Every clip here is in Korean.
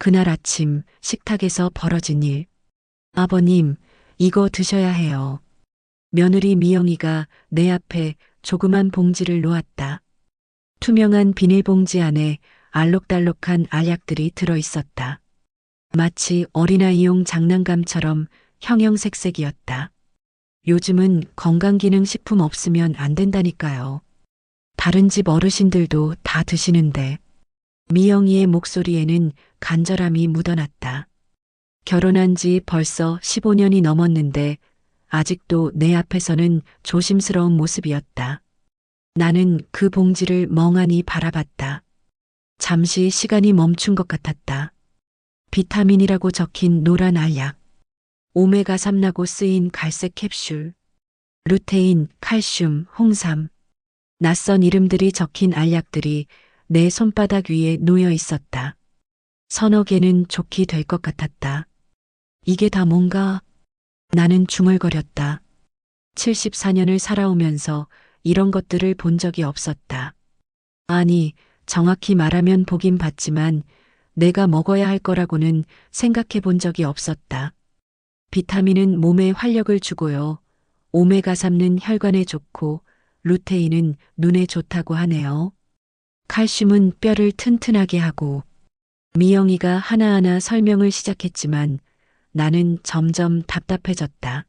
그날 아침 식탁에서 벌어진 일. 아버님, 이거 드셔야 해요. 며느리 미영이가 내 앞에 조그만 봉지를 놓았다. 투명한 비닐봉지 안에 알록달록한 알약들이 들어 있었다. 마치 어린아이용 장난감처럼 형형색색이었다. 요즘은 건강기능식품 없으면 안 된다니까요. 다른 집 어르신들도 다 드시는데. 미영이의 목소리에는 간절함이 묻어났다. 결혼한 지 벌써 15년이 넘었는데 아직도 내 앞에서는 조심스러운 모습이었다. 나는 그 봉지를 멍하니 바라봤다. 잠시 시간이 멈춘 것 같았다. 비타민이라고 적힌 노란 알약, 오메가3라고 쓰인 갈색 캡슐, 루테인, 칼슘, 홍삼, 낯선 이름들이 적힌 알약들이 내 손바닥 위에 놓여 있었다. 서너 개는 좋게 될 것 같았다. 이게 다 뭔가? 나는 중얼거렸다. 74년을 살아오면서 이런 것들을 본 적이 없었다. 아니, 정확히 말하면 보긴 봤지만 내가 먹어야 할 거라고는 생각해 본 적이 없었다. 비타민은 몸에 활력을 주고요. 오메가3는 혈관에 좋고 루테인은 눈에 좋다고 하네요. 칼슘은 뼈를 튼튼하게 하고. 미영이가 하나하나 설명을 시작했지만 나는 점점 답답해졌다.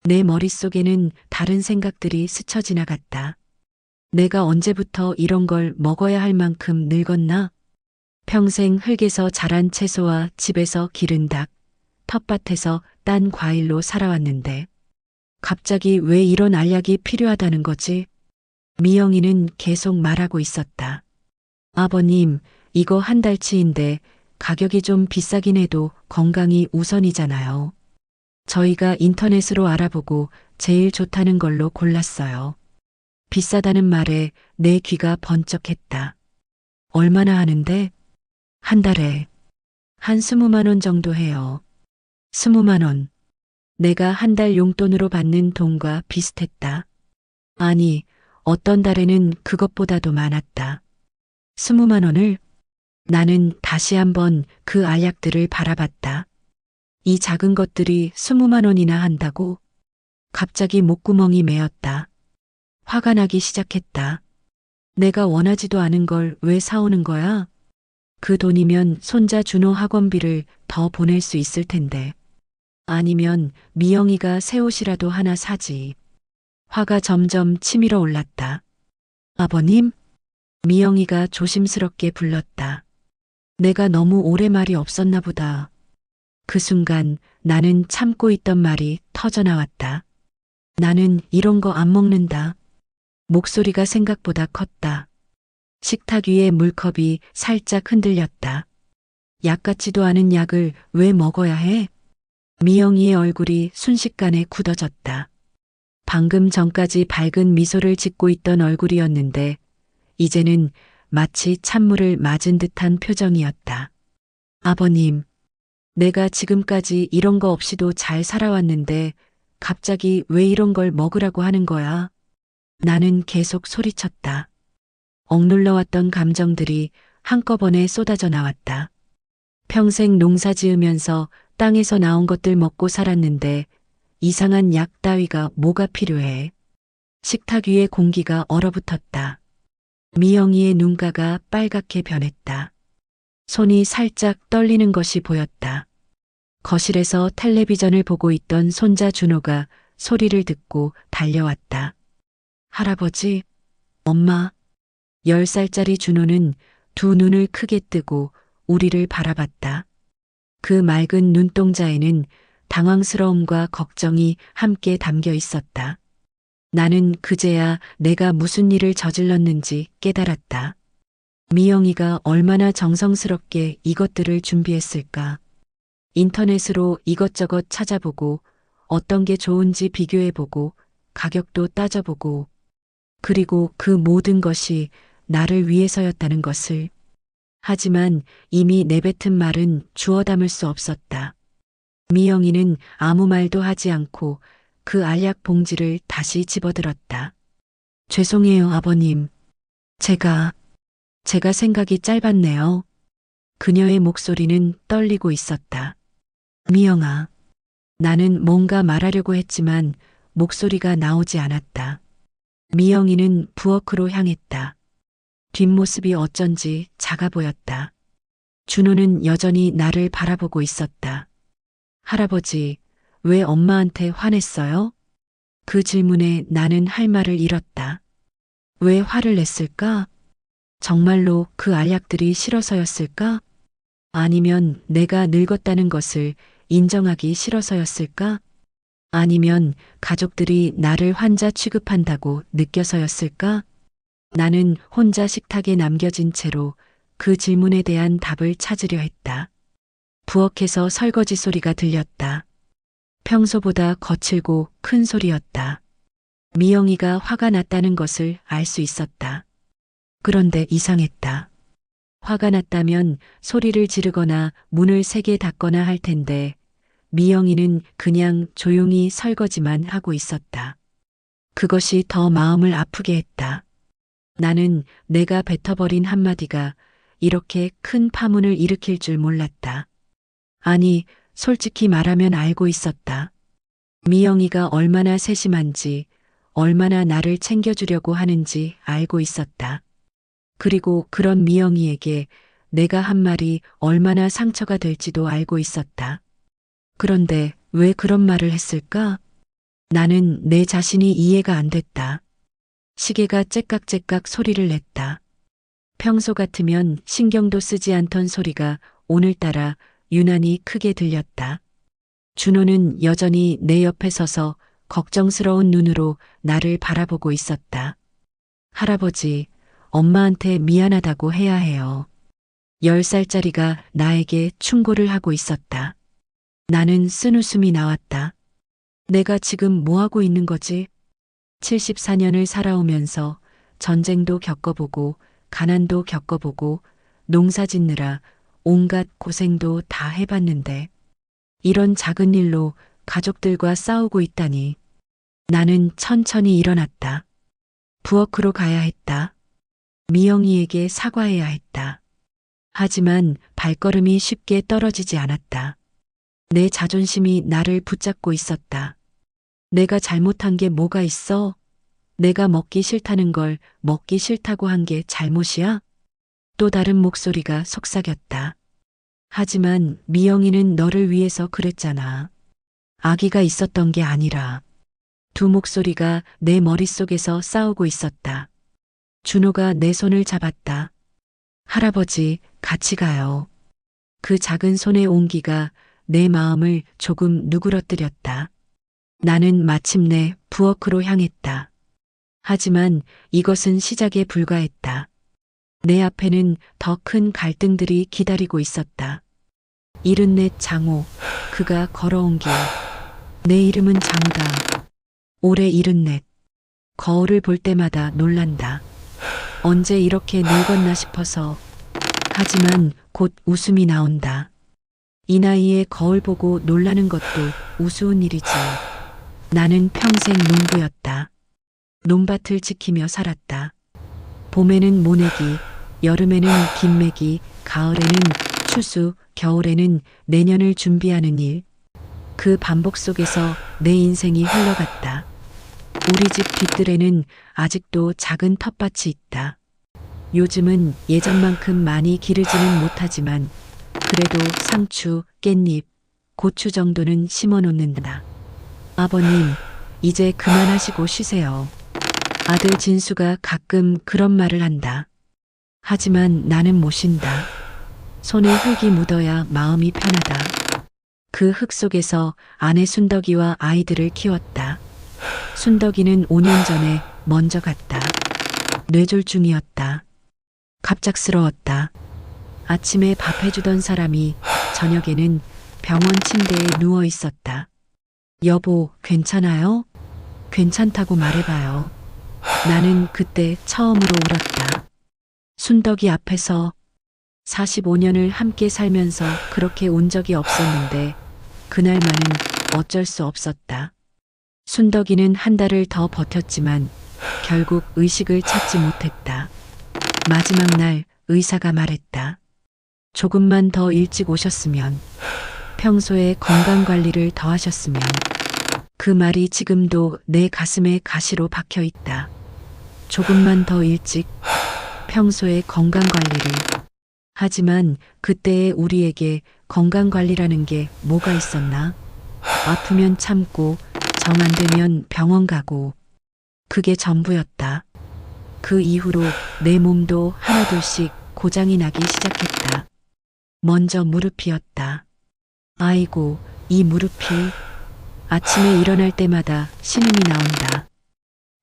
내 머릿속에는 다른 생각들이 스쳐 지나갔다. 내가 언제부터 이런 걸 먹어야 할 만큼 늙었나? 평생 흙에서 자란 채소와 집에서 기른 닭, 텃밭에서 딴 과일로 살아왔는데 갑자기 왜 이런 알약이 필요하다는 거지? 미영이는 계속 말하고 있었다. 아버님, 이거 한 달치인데 가격이 좀 비싸긴 해도 건강이 우선이잖아요. 저희가 인터넷으로 알아보고 제일 좋다는 걸로 골랐어요. 비싸다는 말에 내 귀가 번쩍했다. 얼마나 하는데? 한 달에 한 20만 원 정도 해요. 20만 원. 내가 한 달 용돈으로 받는 돈과 비슷했다. 아니, 어떤 달에는 그것보다도 많았다. 20만 원을? 나는 다시 한번 그 알약들을 바라봤다. 이 작은 것들이 20만 원이나 한다고? 갑자기 목구멍이 메었다. 화가 나기 시작했다. 내가 원하지도 않은 걸 왜 사오는 거야? 그 돈이면 손자 준호 학원비를 더 보낼 수 있을 텐데. 아니면 미영이가 새 옷이라도 하나 사지. 화가 점점 치밀어 올랐다. 아버님? 미영이가 조심스럽게 불렀다. 내가 너무 오래 말이 없었나 보다. 그 순간 나는 참고 있던 말이 터져나왔다. 나는 이런 거 안 먹는다. 목소리가 생각보다 컸다. 식탁 위의 물컵이 살짝 흔들렸다. 약 같지도 않은 약을 왜 먹어야 해? 미영이의 얼굴이 순식간에 굳어졌다. 방금 전까지 밝은 미소를 짓고 있던 얼굴이었는데 이제는 마치 찬물을 맞은 듯한 표정이었다. 아버님, 내가 지금까지 이런 거 없이도 잘 살아왔는데 갑자기 왜 이런 걸 먹으라고 하는 거야? 나는 계속 소리쳤다. 억눌러왔던 감정들이 한꺼번에 쏟아져 나왔다. 평생 농사 지으면서 땅에서 나온 것들 먹고 살았는데 이상한 약 따위가 뭐가 필요해? 식탁 위의 공기가 얼어붙었다. 미영이의 눈가가 빨갛게 변했다. 손이 살짝 떨리는 것이 보였다. 거실에서 텔레비전을 보고 있던 손자 준호가 소리를 듣고 달려왔다. 할아버지, 엄마. 10살짜리 준호는 두 눈을 크게 뜨고 우리를 바라봤다. 그 맑은 눈동자에는 당황스러움과 걱정이 함께 담겨 있었다. 나는 그제야 내가 무슨 일을 저질렀는지 깨달았다. 미영이가 얼마나 정성스럽게 이것들을 준비했을까. 인터넷으로 이것저것 찾아보고 어떤 게 좋은지 비교해보고 가격도 따져보고 그리고 그 모든 것이 나를 위해서였다는 것을. 하지만 이미 내뱉은 말은 주워 담을 수 없었다. 미영이는 아무 말도 하지 않고 그 알약 봉지를 다시 집어들었다. 죄송해요, 아버님. 제가 생각이 짧았네요. 그녀의 목소리는 떨리고 있었다. 미영아. 나는 뭔가 말하려고 했지만 목소리가 나오지 않았다. 미영이는 부엌으로 향했다. 뒷모습이 어쩐지 작아 보였다. 준호는 여전히 나를 바라보고 있었다. 할아버지, 왜 엄마한테 화냈어요? 그 질문에 나는 할 말을 잃었다. 왜 화를 냈을까? 정말로 그 알약들이 싫어서였을까? 아니면 내가 늙었다는 것을 인정하기 싫어서였을까? 아니면 가족들이 나를 환자 취급한다고 느껴서였을까? 나는 혼자 식탁에 남겨진 채로 그 질문에 대한 답을 찾으려 했다. 부엌에서 설거지 소리가 들렸다. 평소보다 거칠고 큰 소리였다. 미영이가 화가 났다는 것을 알 수 있었다. 그런데 이상했다. 화가 났다면 소리를 지르거나 문을 세게 닫거나 할 텐데 미영이는 그냥 조용히 설거지만 하고 있었다. 그것이 더 마음을 아프게 했다. 나는 내가 뱉어버린 한마디가 이렇게 큰 파문을 일으킬 줄 몰랐다. 아니, 솔직히 말하면 알고 있었다. 미영이가 얼마나 세심한지, 얼마나 나를 챙겨주려고 하는지 알고 있었다. 그리고 그런 미영이에게 내가 한 말이 얼마나 상처가 될지도 알고 있었다. 그런데 왜 그런 말을 했을까? 나는 내 자신이 이해가 안 됐다. 시계가 째깍째깍 소리를 냈다. 평소 같으면 신경도 쓰지 않던 소리가 오늘따라 유난히 크게 들렸다. 준호는 여전히 내 옆에 서서 걱정스러운 눈으로 나를 바라보고 있었다. 할아버지, 엄마한테 미안하다고 해야 해요. 10살짜리가 나에게 충고를 하고 있었다. 나는 쓴웃음이 나왔다. 내가 지금 뭐 하고 있는 거지? 74년을 살아오면서 전쟁도 겪어보고 가난도 겪어보고 농사 짓느라 온갖 고생도 다 해봤는데 이런 작은 일로 가족들과 싸우고 있다니. 나는 천천히 일어났다. 부엌으로 가야 했다. 미영이에게 사과해야 했다. 하지만 발걸음이 쉽게 떨어지지 않았다. 내 자존심이 나를 붙잡고 있었다. 내가 잘못한 게 뭐가 있어? 내가 먹기 싫다는 걸 먹기 싫다고 한 게 잘못이야? 또 다른 목소리가 속삭였다. 하지만 미영이는 너를 위해서 그랬잖아. 아기가 있었던 게 아니라. 두 목소리가 내 머릿속에서 싸우고 있었다. 준호가 내 손을 잡았다. 할아버지, 같이 가요. 그 작은 손의 온기가 내 마음을 조금 누그러뜨렸다. 나는 마침내 부엌으로 향했다. 하지만 이것은 시작에 불과했다. 내 앞에는 더 큰 갈등들이 기다리고 있었다. 74 장호, 그가 걸어온 길. 내 이름은 장우다. 올해 74. 거울을 볼 때마다 놀란다. 언제 이렇게 늙었나 싶어서. 하지만 곧 웃음이 나온다. 이 나이에 거울 보고 놀라는 것도 우스운 일이지. 나는 평생 농부였다. 논밭을 지키며 살았다. 봄에는 모내기, 여름에는 김매기, 가을에는 추수, 겨울에는 내년을 준비하는 일. 그 반복 속에서 내 인생이 흘러갔다. 우리 집 뒤뜰에는 아직도 작은 텃밭이 있다. 요즘은 예전만큼 많이 기르지는 못하지만 그래도 상추, 깻잎, 고추 정도는 심어 놓는다. 아버님, 이제 그만하시고 쉬세요. 아들 진수가 가끔 그런 말을 한다. 하지만 나는 못 쉰다. 손에 흙이 묻어야 마음이 편하다. 그 흙 속에서 아내 순덕이와 아이들을 키웠다. 순덕이는 5년 전에 먼저 갔다. 뇌졸중이었다. 갑작스러웠다. 아침에 밥 해주던 사람이 저녁에는 병원 침대에 누워 있었다. 여보, 괜찮아요? 괜찮다고 말해봐요. 나는 그때 처음으로 울었다. 순덕이 앞에서 45년을 함께 살면서 그렇게 운 적이 없었는데 그날만은 어쩔 수 없었다. 순덕이는 한 달을 더 버텼지만 결국 의식을 찾지 못했다. 마지막 날 의사가 말했다. 조금만 더 일찍 오셨으면, 평소에 건강 관리를 더 하셨으면. 그 말이 지금도 내 가슴에 가시로 박혀 있다. 조금만 더 일찍, 평소에 건강 관리를. 하지만 그때의 우리에게 건강 관리라는 게 뭐가 있었나? 아프면 참고, 정 안 되면 병원 가고. 그게 전부였다. 그 이후로 내 몸도 하나둘씩 고장이 나기 시작했다. 먼저 무릎이었다. 아이고, 이 무릎이. 아침에 일어날 때마다 신음이 나온다.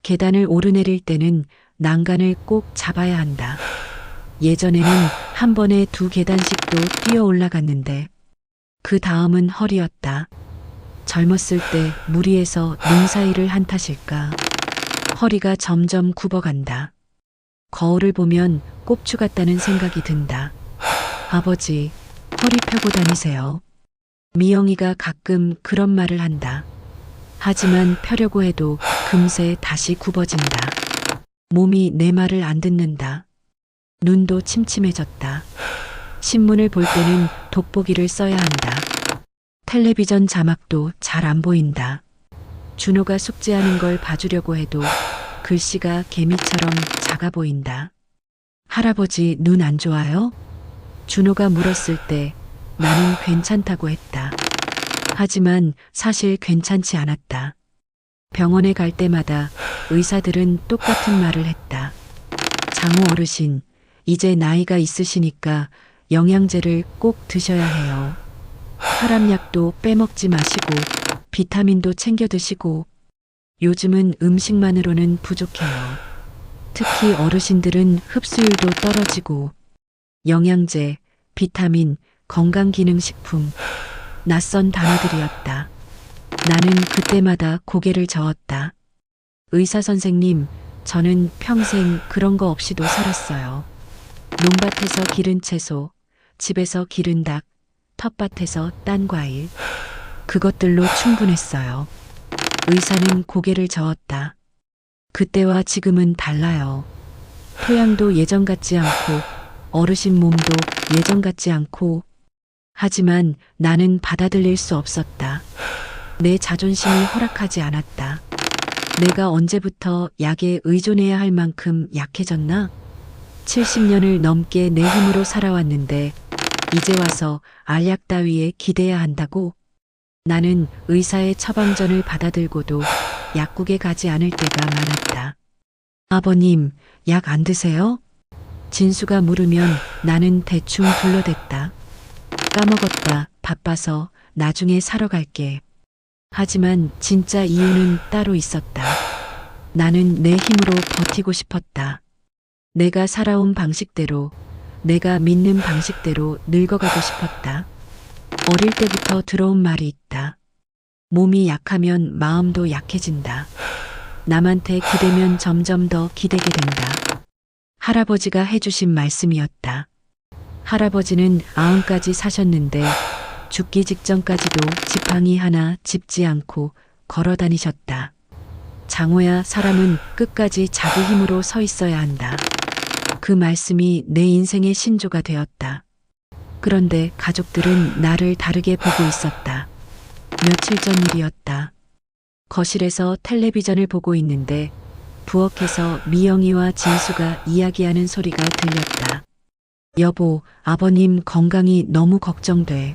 계단을 오르내릴 때는 난간을 꼭 잡아야 한다. 예전에는 한 번에 2계단씩도 뛰어 올라갔는데, 그 다음은 허리였다. 젊었을 때 무리해서 농사일을 한 탓일까. 허리가 점점 굽어간다. 거울을 보면 꼽추 같다는 생각이 든다. 아버지, 허리 펴고 다니세요. 미영이가 가끔 그런 말을 한다. 하지만 펴려고 해도 금세 다시 굽어진다. 몸이 내 말을 안 듣는다. 눈도 침침해졌다. 신문을 볼 때는 돋보기를 써야 한다. 텔레비전 자막도 잘 안 보인다. 준호가 숙제하는 걸 봐주려고 해도 글씨가 개미처럼 작아 보인다. 할아버지 눈 안 좋아요? 준호가 물었을 때 나는 괜찮다고 했다. 하지만 사실 괜찮지 않았다. 병원에 갈 때마다 의사들은 똑같은 말을 했다. 장호 어르신, 이제 나이가 있으시니까 영양제를 꼭 드셔야 해요. 혈압약도 빼먹지 마시고 비타민도 챙겨 드시고. 요즘은 음식만으로는 부족해요. 특히 어르신들은 흡수율도 떨어지고. 영양제, 비타민, 건강기능식품, 낯선 단어들이었다. 나는 그때마다 고개를 저었다. 의사 선생님, 저는 평생 그런 거 없이도 살았어요. 논밭에서 기른 채소, 집에서 기른 닭, 텃밭에서 딴 과일. 그것들로 충분했어요. 의사는 고개를 저었다. 그때와 지금은 달라요. 토양도 예전 같지 않고, 어르신 몸도 예전 같지 않고. 하지만 나는 받아들일 수 없었다. 내 자존심이 허락하지 않았다. 내가 언제부터 약에 의존해야 할 만큼 약해졌나? 70년을 넘게 내 힘으로 살아왔는데 이제 와서 알약 따위에 기대야 한다고? 나는 의사의 처방전을 받아들고도 약국에 가지 않을 때가 많았다. 아버님, 약 안 드세요? 진수가 물으면 나는 대충 둘러댔다. 까먹었다. 바빠서 나중에 사러 갈게. 하지만 진짜 이유는 따로 있었다. 나는 내 힘으로 버티고 싶었다. 내가 살아온 방식대로, 내가 믿는 방식대로 늙어가고 싶었다. 어릴 때부터 들어온 말이 있다. 몸이 약하면 마음도 약해진다. 남한테 기대면 점점 더 기대게 된다. 할아버지가 해주신 말씀이었다. 할아버지는 90까지 사셨는데 죽기 직전까지도 지팡이 하나 짚지 않고 걸어 다니셨다. 장호야, 사람은 끝까지 자기 힘으로 서 있어야 한다. 그 말씀이 내 인생의 신조가 되었다. 그런데 가족들은 나를 다르게 보고 있었다. 며칠 전 일이었다. 거실에서 텔레비전을 보고 있는데 부엌에서 미영이와 진수가 이야기하는 소리가 들렸다. 여보, 아버님 건강이 너무 걱정돼.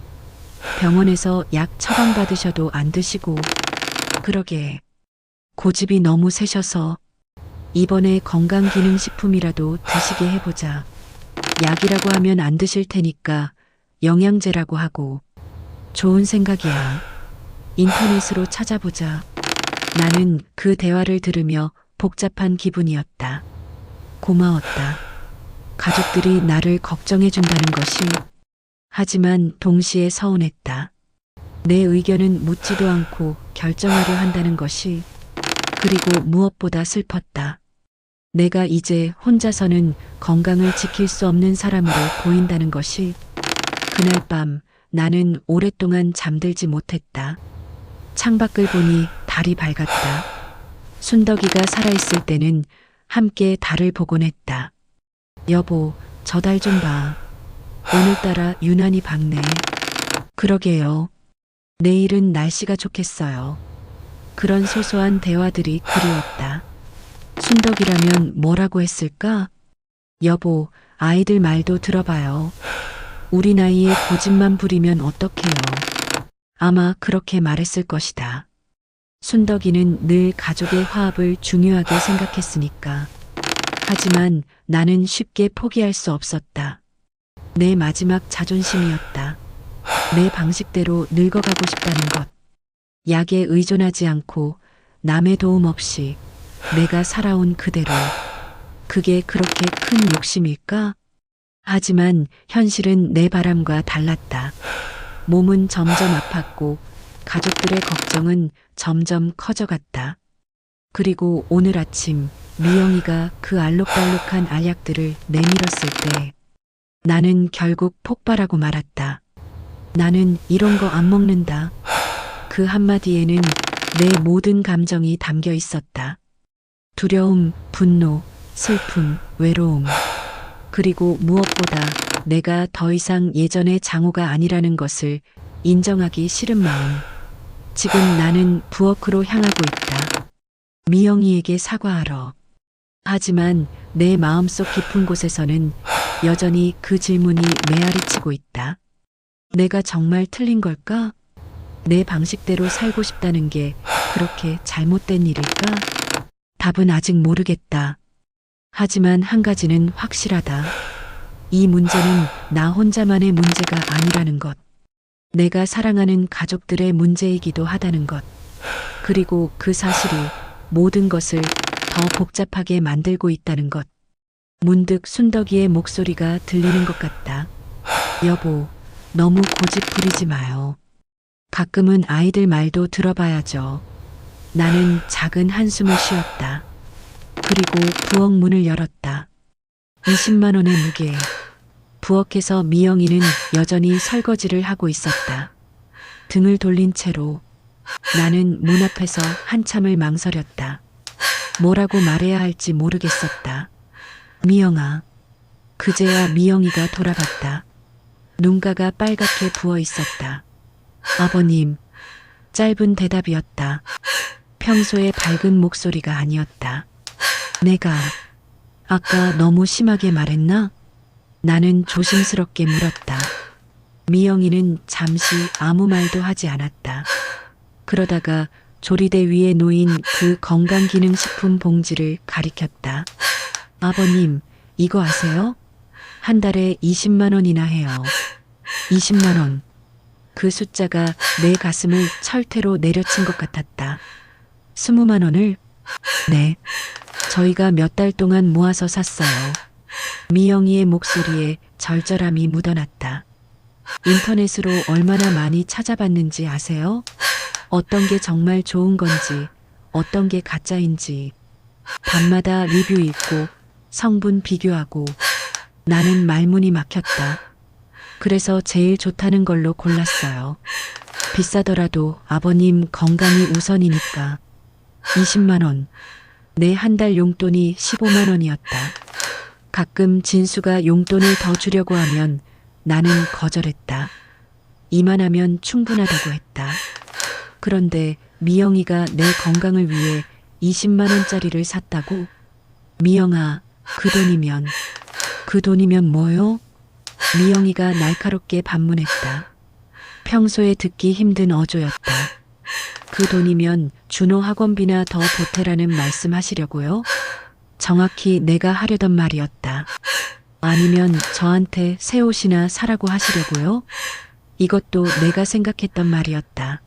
병원에서 약 처방받으셔도 안 드시고. 그러게. 고집이 너무 세셔서. 이번에 건강기능식품이라도 드시게 해보자. 약이라고 하면 안 드실 테니까 영양제라고 하고. 좋은 생각이야. 인터넷으로 찾아보자. 나는 그 대화를 들으며 복잡한 기분이었다. 고마웠다. 가족들이 나를 걱정해준다는 것이. 하지만 동시에 서운했다. 내 의견은 묻지도 않고 결정하려 한다는 것이. 그리고 무엇보다 슬펐다. 내가 이제 혼자서는 건강을 지킬 수 없는 사람으로 보인다는 것이. 그날 밤 나는 오랫동안 잠들지 못했다. 창밖을 보니 달이 밝았다. 순덕이가 살아있을 때는 함께 달을 보곤 했다. 여보, 저 달 좀 봐. 오늘따라 유난히 밝네. 그러게요. 내일은 날씨가 좋겠어요. 그런 소소한 대화들이 그리웠다. 순덕이라면 뭐라고 했을까? 여보, 아이들 말도 들어봐요. 우리 나이에 고집만 부리면 어떡해요. 아마 그렇게 말했을 것이다. 순덕이는 늘 가족의 화합을 중요하게 생각했으니까. 하지만 나는 쉽게 포기할 수 없었다. 내 마지막 자존심이었다. 내 방식대로 늙어가고 싶다는 것. 약에 의존하지 않고 남의 도움 없이 내가 살아온 그대로. 그게 그렇게 큰 욕심일까? 하지만 현실은 내 바람과 달랐다. 몸은 점점 아팠고 가족들의 걱정은 점점 커져갔다. 그리고 오늘 아침 미영이가 그 알록달록한 알약들을 내밀었을 때 나는 결국 폭발하고 말았다. 나는 이런 거 안 먹는다. 그 한마디에는 내 모든 감정이 담겨 있었다. 두려움, 분노, 슬픔, 외로움. 그리고 무엇보다 내가 더 이상 예전의 장호가 아니라는 것을 인정하기 싫은 마음. 지금 나는 부엌으로 향하고 있다. 미영이에게 사과하러. 하지만 내 마음속 깊은 곳에서는 여전히 그 질문이 메아리치고 있다. 내가 정말 틀린 걸까? 내 방식대로 살고 싶다는 게 그렇게 잘못된 일일까? 답은 아직 모르겠다. 하지만 한 가지는 확실하다. 이 문제는 나 혼자만의 문제가 아니라는 것. 내가 사랑하는 가족들의 문제이기도 하다는 것. 그리고 그 사실이 모든 것을 더 복잡하게 만들고 있다는 것. 문득 순덕이의 목소리가 들리는 것 같다. 여보, 너무 고집 부리지 마요. 가끔은 아이들 말도 들어봐야죠. 나는 작은 한숨을 쉬었다. 그리고 부엌 문을 열었다. 20만 원의 무게. 부엌에서 미영이는 여전히 설거지를 하고 있었다. 등을 돌린 채로. 나는 문 앞에서 한참을 망설였다. 뭐라고 말해야 할지 모르겠었다. 미영아. 그제야 미영이가 돌아봤다. 눈가가 빨갛게 부어 있었다. 아버님. 짧은 대답이었다. 평소의 밝은 목소리가 아니었다. 내가 아까 너무 심하게 말했나? 나는 조심스럽게 물었다. 미영이는 잠시 아무 말도 하지 않았다. 그러다가 조리대 위에 놓인 그 건강기능식품 봉지를 가리켰다. 아버님, 이거 아세요? 한 달에 20만 원이나 해요. 20만 원. 그 숫자가 내 가슴을 철퇴로 내려친 것 같았다. 20만 원을? 네. 저희가 몇 달 동안 모아서 샀어요. 미영이의 목소리에 절절함이 묻어났다. 인터넷으로 얼마나 많이 찾아봤는지 아세요? 어떤 게 정말 좋은 건지, 어떤 게 가짜인지. 밤마다 리뷰 읽고 성분 비교하고 나는 말문이 막혔다. 그래서 제일 좋다는 걸로 골랐어요. 비싸더라도 아버님 건강이 우선이니까. 20만 원. 내 한 달 용돈이 15만 원이었다. 가끔 진수가 용돈을 더 주려고 하면 나는 거절했다. 이만하면 충분하다고 했다. 그런데 미영이가 내 건강을 위해 20만 원짜리를 샀다고? 미영아, 그 돈이면 뭐요? 미영이가 날카롭게 반문했다. 평소에 듣기 힘든 어조였다. 그 돈이면 준호 학원비나 더 보태라는 말씀하시려고요? 정확히 내가 하려던 말이었다. 아니면 저한테 새 옷이나 사라고 하시려고요? 이것도 내가 생각했던 말이었다.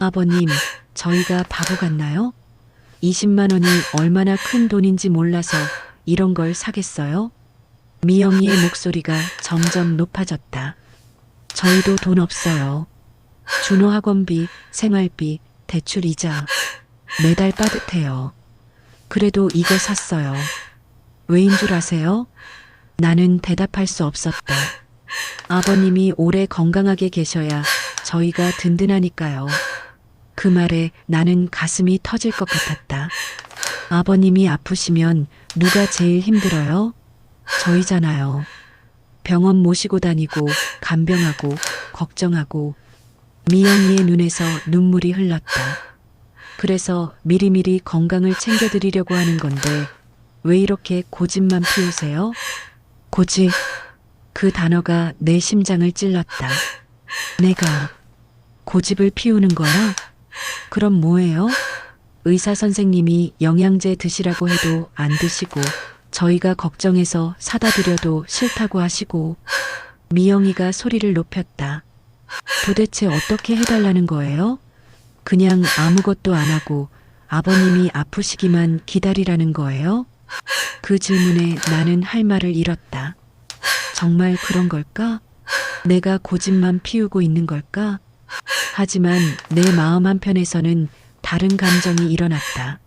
아버님, 저희가 바보 같나요? 20만 원이 얼마나 큰 돈인지 몰라서 이런 걸 사겠어요? 미영이의 목소리가 점점 높아졌다. 저희도 돈 없어요. 준호 학원비, 생활비, 대출 이자 매달 빠듯해요. 그래도 이거 샀어요. 왜인 줄 아세요? 나는 대답할 수 없었다. 아버님이 오래 건강하게 계셔야 저희가 든든하니까요. 그 말에 나는 가슴이 터질 것 같았다. 아버님이 아프시면 누가 제일 힘들어요? 저희잖아요. 병원 모시고 다니고 간병하고 걱정하고 미영이의 눈에서 눈물이 흘렀다. 그래서 미리미리 건강을 챙겨드리려고 하는 건데 왜 이렇게 고집만 피우세요? 고집. 그 단어가 내 심장을 찔렀다. 내가 고집을 피우는 거야? 그럼 뭐예요? 의사 선생님이 영양제 드시라고 해도 안 드시고 저희가 걱정해서 사다 드려도 싫다고 하시고. 미영이가 소리를 높였다. 도대체 어떻게 해달라는 거예요? 그냥 아무것도 안 하고 아버님이 아프시기만 기다리라는 거예요? 그 질문에 나는 할 말을 잃었다. 정말 그런 걸까? 내가 고집만 피우고 있는 걸까? 하지만 내 마음 한편에서는 다른 감정이 일어났다.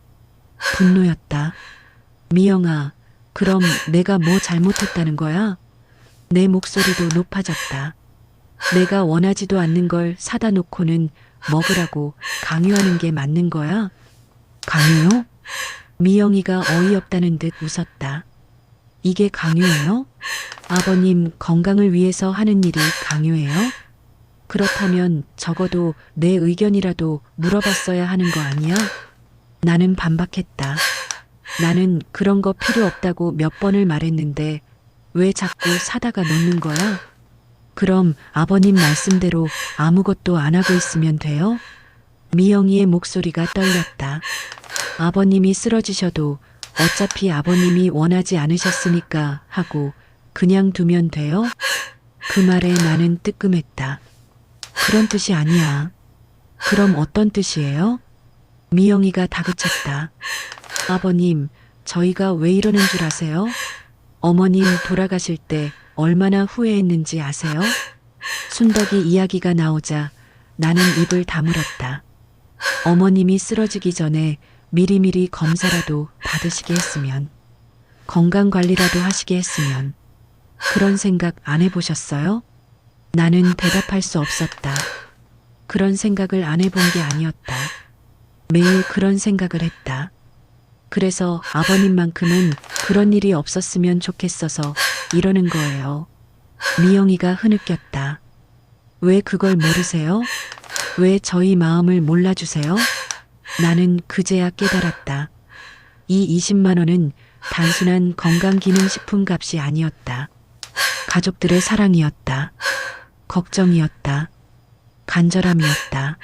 분노였다. 미영아, 그럼 내가 뭐 잘못했다는 거야? 내 목소리도 높아졌다. 내가 원하지도 않는 걸 사다 놓고는 먹으라고 강요하는 게 맞는 거야? 강요요? 미영이가 어이없다는 듯 웃었다. 이게 강요예요? 아버님 건강을 위해서 하는 일이 강요예요? 그렇다면 적어도 내 의견이라도 물어봤어야 하는 거 아니야? 나는 반박했다. 나는 그런 거 필요 없다고 몇 번을 말했는데 왜 자꾸 사다가 놓는 거야? 그럼 아버님 말씀대로 아무것도 안 하고 있으면 돼요? 미영이의 목소리가 떨렸다. 아버님이 쓰러지셔도 어차피 아버님이 원하지 않으셨으니까 하고 그냥 두면 돼요? 그 말에 나는 뜨끔했다. 그런 뜻이 아니야. 그럼 어떤 뜻이에요? 미영이가 다그쳤다. 아버님, 저희가 왜 이러는 줄 아세요? 어머님 돌아가실 때 얼마나 후회했는지 아세요? 순덕이 이야기가 나오자 나는 입을 다물었다. 어머님이 쓰러지기 전에 미리미리 검사라도 받으시게 했으면, 건강관리라도 하시게 했으면, 그런 생각 안 해보셨어요? 나는 대답할 수 없었다. 그런 생각을 안 해본 게 아니었다. 매일 그런 생각을 했다. 그래서 아버님만큼은 그런 일이 없었으면 좋겠어서 이러는 거예요. 미영이가 흐느꼈다. 왜 그걸 모르세요? 왜 저희 마음을 몰라주세요? 나는 그제야 깨달았다. 이 20만 원은 단순한 건강기능식품 값이 아니었다. 가족들의 사랑이었다. 걱정이었다. 간절함이었다.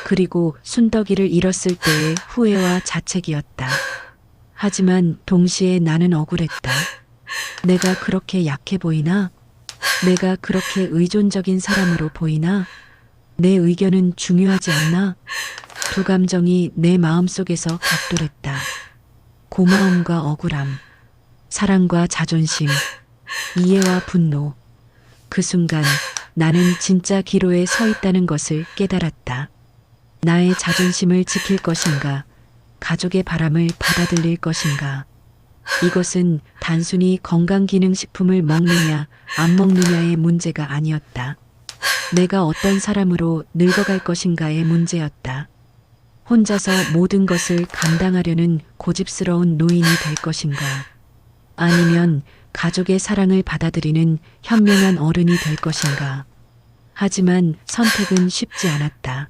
그리고 순덕이를 잃었을 때의 후회와 자책이었다. 하지만 동시에 나는 억울했다. 내가 그렇게 약해 보이나? 내가 그렇게 의존적인 사람으로 보이나? 내 의견은 중요하지 않나? 두 감정이 내 마음속에서 격돌했다. 고마움과 억울함, 사랑과 자존심, 이해와 분노. 그 순간 나는 진짜 기로에 서 있다는 것을 깨달았다. 나의 자존심을 지킬 것인가, 가족의 바람을 받아들일 것인가. 이것은 단순히 건강기능식품을 먹느냐 안 먹느냐의 문제가 아니었다. 내가 어떤 사람으로 늙어갈 것인가의 문제였다. 혼자서 모든 것을 감당하려는 고집스러운 노인이 될 것인가, 아니면 가족의 사랑을 받아들이는 현명한 어른이 될 것인가. 하지만 선택은 쉽지 않았다.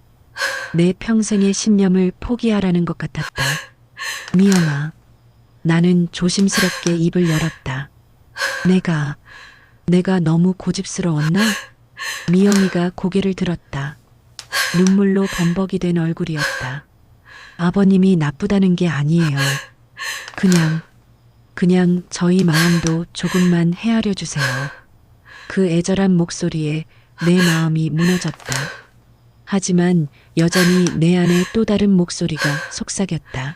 내 평생의 신념을 포기하라는 것 같았다. 미영아, 나는 조심스럽게 입을 열었다. 내가 너무 고집스러웠나? 미영이가 고개를 들었다. 눈물로 범벅이 된 얼굴이었다. 아버님이 나쁘다는 게 아니에요. 그냥 저희 마음도 조금만 헤아려 주세요. 그 애절한 목소리에 내 마음이 무너졌다. 하지만 여전히 내 안에 또 다른 목소리가 속삭였다.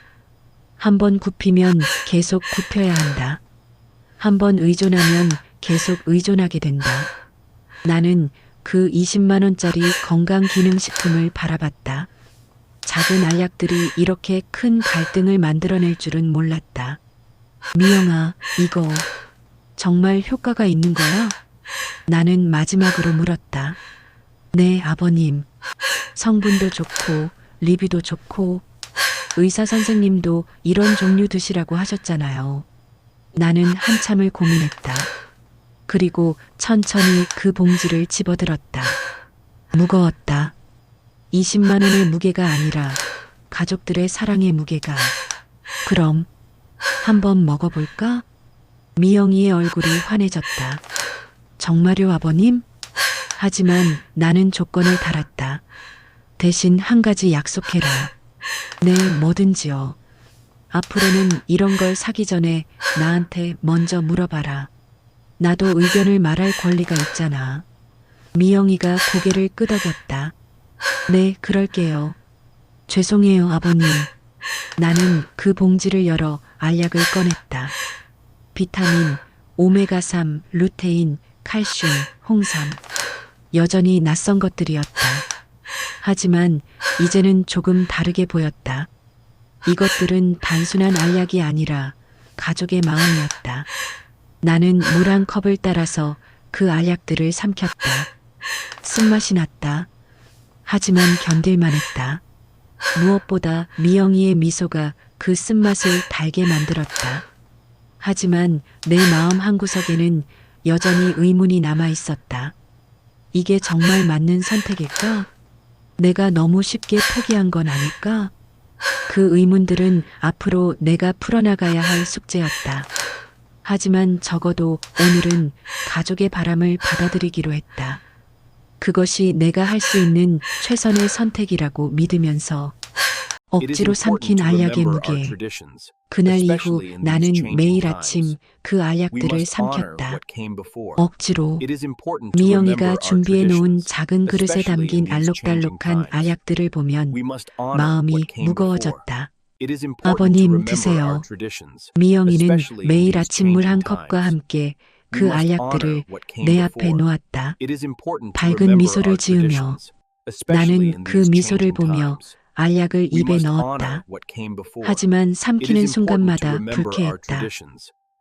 한 번 굽히면 계속 굽혀야 한다. 한 번 의존하면 계속 의존하게 된다. 나는 그 20만 원짜리 건강기능식품을 바라봤다. 작은 알약들이 이렇게 큰 갈등을 만들어낼 줄은 몰랐다. 미영아, 이거 정말 효과가 있는 거야? 나는 마지막으로 물었다. 네, 아버님. 성분도 좋고 리뷰도 좋고 의사 선생님도 이런 종류 드시라고 하셨잖아요. 나는 한참을 고민했다. 그리고 천천히 그 봉지를 집어들었다. 무거웠다. 20만 원의 무게가 아니라 가족들의 사랑의 무게가. 그럼 한번 먹어볼까? 미영이의 얼굴이 환해졌다. 정말요, 아버님? 하지만 나는 조건을 달았다. 대신 한 가지 약속해라. 네, 뭐든지요. 앞으로는 이런 걸 사기 전에 나한테 먼저 물어봐라. 나도 의견을 말할 권리가 있잖아. 미영이가 고개를 끄덕였다. 네, 그럴게요. 죄송해요, 아버님. 나는 그 봉지를 열어 알약을 꺼냈다. 비타민, 오메가3, 루테인, 칼슘, 홍삼. 여전히 낯선 것들이었다. 하지만 이제는 조금 다르게 보였다. 이것들은 단순한 알약이 아니라 가족의 마음이었다. 나는 물 한 컵을 따라서 그 알약들을 삼켰다. 쓴맛이 났다. 하지만 견딜만 했다. 무엇보다 미영이의 미소가 그 쓴맛을 달게 만들었다. 하지만 내 마음 한구석에는 여전히 의문이 남아 있었다. 이게 정말 맞는 선택일까? 내가 너무 쉽게 포기한 건 아닐까? 그 의문들은 앞으로 내가 풀어나가야 할 숙제였다. 하지만 적어도 오늘은 가족의 바람을 받아들이기로 했다. 그것이 내가 할 수 있는 최선의 선택이라고 믿으면서 억지로 삼킨 알약의 무게. 그날 이후 나는 매일 아침 그 알약들을 삼켰다. 억지로. 미영이가 준비해 놓은 작은 그릇에 담긴 알록달록한 알약들을 보면 마음이 무거워졌다. 아버님, 드세요. 미영이는 매일 아침 물 한 컵과 함께 그 알약들을 내 앞에 놓았다. 밝은 미소를 지으며 나는 그 미소를 보며 알약을 입에 넣었다. 하지만 삼키는 순간마다 불쾌했다.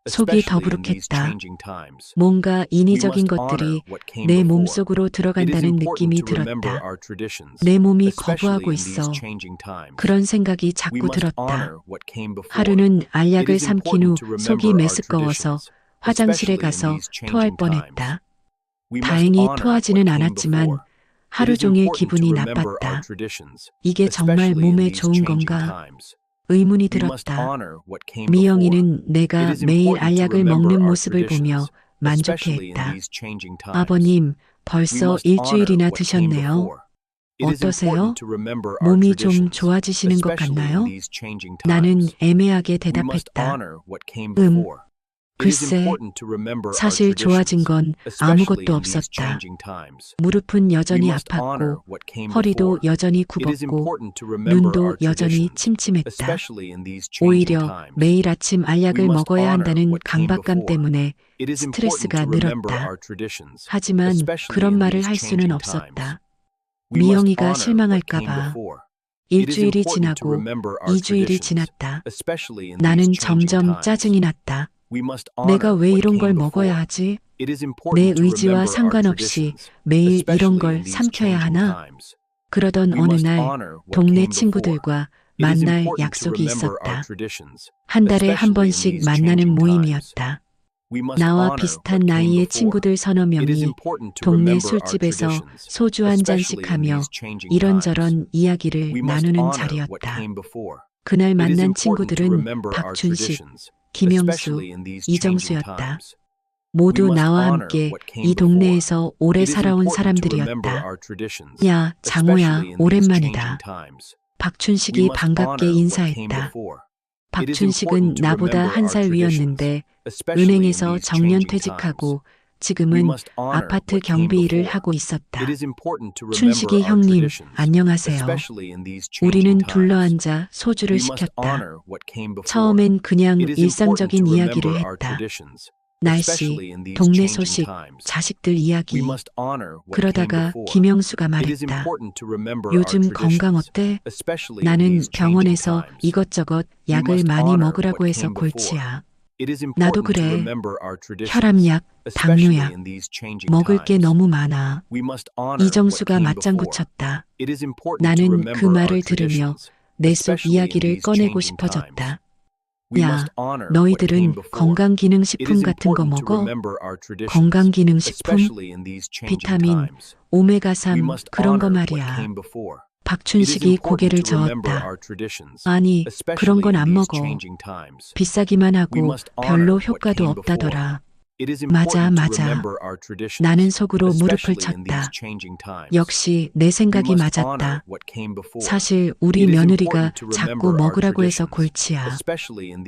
속이 더부룩했다. 뭔가 인위적인 것들이 내 몸속으로 들어간다는 느낌이 들었다. 내 몸이 거부하고 있어. 그런 생각이 자꾸 들었다. 하루는 알약을 삼킨 후 속이 메스꺼워서 화장실에 가서 토할 뻔했다. 다행히 토하지는 않았지만 하루 종일 기분이 나빴다. 이게 정말 몸에 좋은 건가? 의문이 들었다. 미영이는 내가 매일 알약을 먹는 모습을 보며 만족해했다. 아버님, 벌써 일주일이나 드셨네요. 어떠세요? 몸이 좀 좋아지시는 것 같나요? 나는 애매하게 대답했다. 글쎄, 사실 좋아진 건 아무것도 없었다. 무릎은 여전히 아팠고, 허리도 여전히 굽었고, 눈도 여전히 침침했다. 오히려 매일 아침 알약을 먹어야 한다는 강박감 때문에 스트레스가 늘었다. 하지만 그런 말을 할 수는 없었다. 미영이가 실망할까봐. 일주일이 지나고 2주일이 지났다. 나는 점점 짜증이 났다. 내가 왜 이런 걸 먹어야 하지? 내 의지와 상관없이 매일 이런 걸 삼켜야 하나? 그러던 어느 날 동네 친구들과 만날 약속이 있었다. 한 달에 한 번씩 만나는 모임이었다. 나와 비슷한 나이의 친구들 서너 명이 동네 술집에서 소주 한 잔씩 하며 이런저런 이야기를 나누는 자리였다. 그날 만난 친구들은 박춘식, 김영수, 이정수였다. 모두 나와 함께 이 동네에서 오래 살아온 사람들이었다. 야, 장호야, 오랜만이다. 박춘식이 반갑게 인사했다. 박춘식은 나보다 한 살 위였는데 은행에서 정년퇴직하고 지금은 아파트 경비 일을 하고 있었다. 춘식이 형님, 안녕하세요. 우리는 둘러앉아 소주를 시켰다. 처음엔 그냥 일상적인 이야기를 했다. 날씨, 동네 소식, 자식들 이야기. 그러다가 김영수가 말했다. 요즘 건강 어때? 나는 병원에서 이것저것 약을 많이 먹으라고 해서 골치야. 나도 그래. 혈압약, 당뇨약. 먹을 게 너무 많아. 이정수가 맞장구 쳤다. 나는 그 말을 들으며 내 속 이야기를 꺼내고 싶어졌다. 야, 너희들은 건강기능식품 같은 거 먹어? 건강기능식품? 비타민, 오메가3 그런 거 말이야. 박춘식이 고개를 저었다. 아니, 그런 건 안 먹어. 비싸기만 하고 별로 효과도 없다더라. 맞아, 맞아. 나는 속으로 무릎을 쳤다. 역시 내 생각이 맞았다. 사실 우리 며느리가 자꾸 먹으라고 해서 골치야.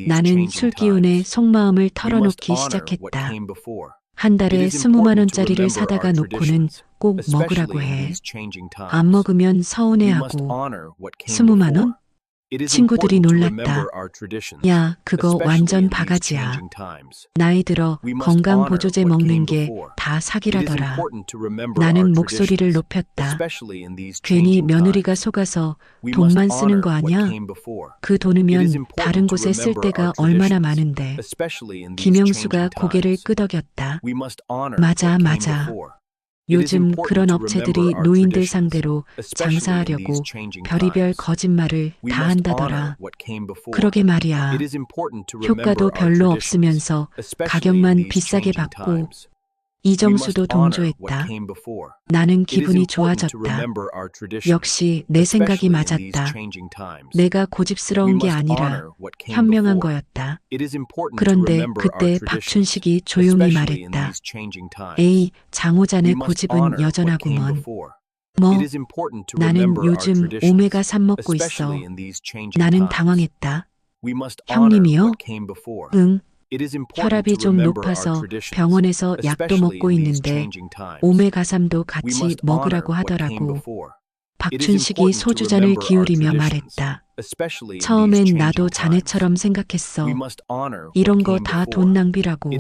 나는 술 기운에 속마음을 털어놓기 시작했다. 한 달에 20만 원짜리를 사다가 놓고는 꼭 먹으라고 해. 안 먹으면 서운해하고. 20만 원? 친구들이 놀랐다. 야, 그거 완전 바가지야. 나이 들어 건강보조제 먹는 게 다 사기라더라. 나는 목소리를 높였다. 괜히 며느리가 속아서 돈만 쓰는 거 아냐? 그 돈이면 다른 곳에 쓸 데가 얼마나 많은데. 김영수가 고개를 끄덕였다. 맞아, 맞아. 요즘 그런 업체들이 노인들 상대로 장사하려고 별의별 거짓말을 다 한다더라. 그러게 말이야. 효과도 별로 없으면서 가격만 비싸게 받고. 이정수도 동조했다. 나는 기분이 좋아졌다. 역시 내 생각이 맞았다. 내가 고집스러운 게 아니라 현명한 거였다. 그런데 그때 박춘식이 조용히 말했다. 에이, 장호자네 고집은 여전하구먼. 뭐, 나는 요즘 오메가3 먹고 있어. 나는 당황했다. 형님이요? 응. 혈압이 좀 높아서 병원에서 약도 먹고 있는데 오메가3도 같이 먹으라고 하더라고. 박춘식이 소주잔을 기울이며 말했다. 처음엔 나도 자네처럼 생각했어. 이런 거 다 돈 낭비라고.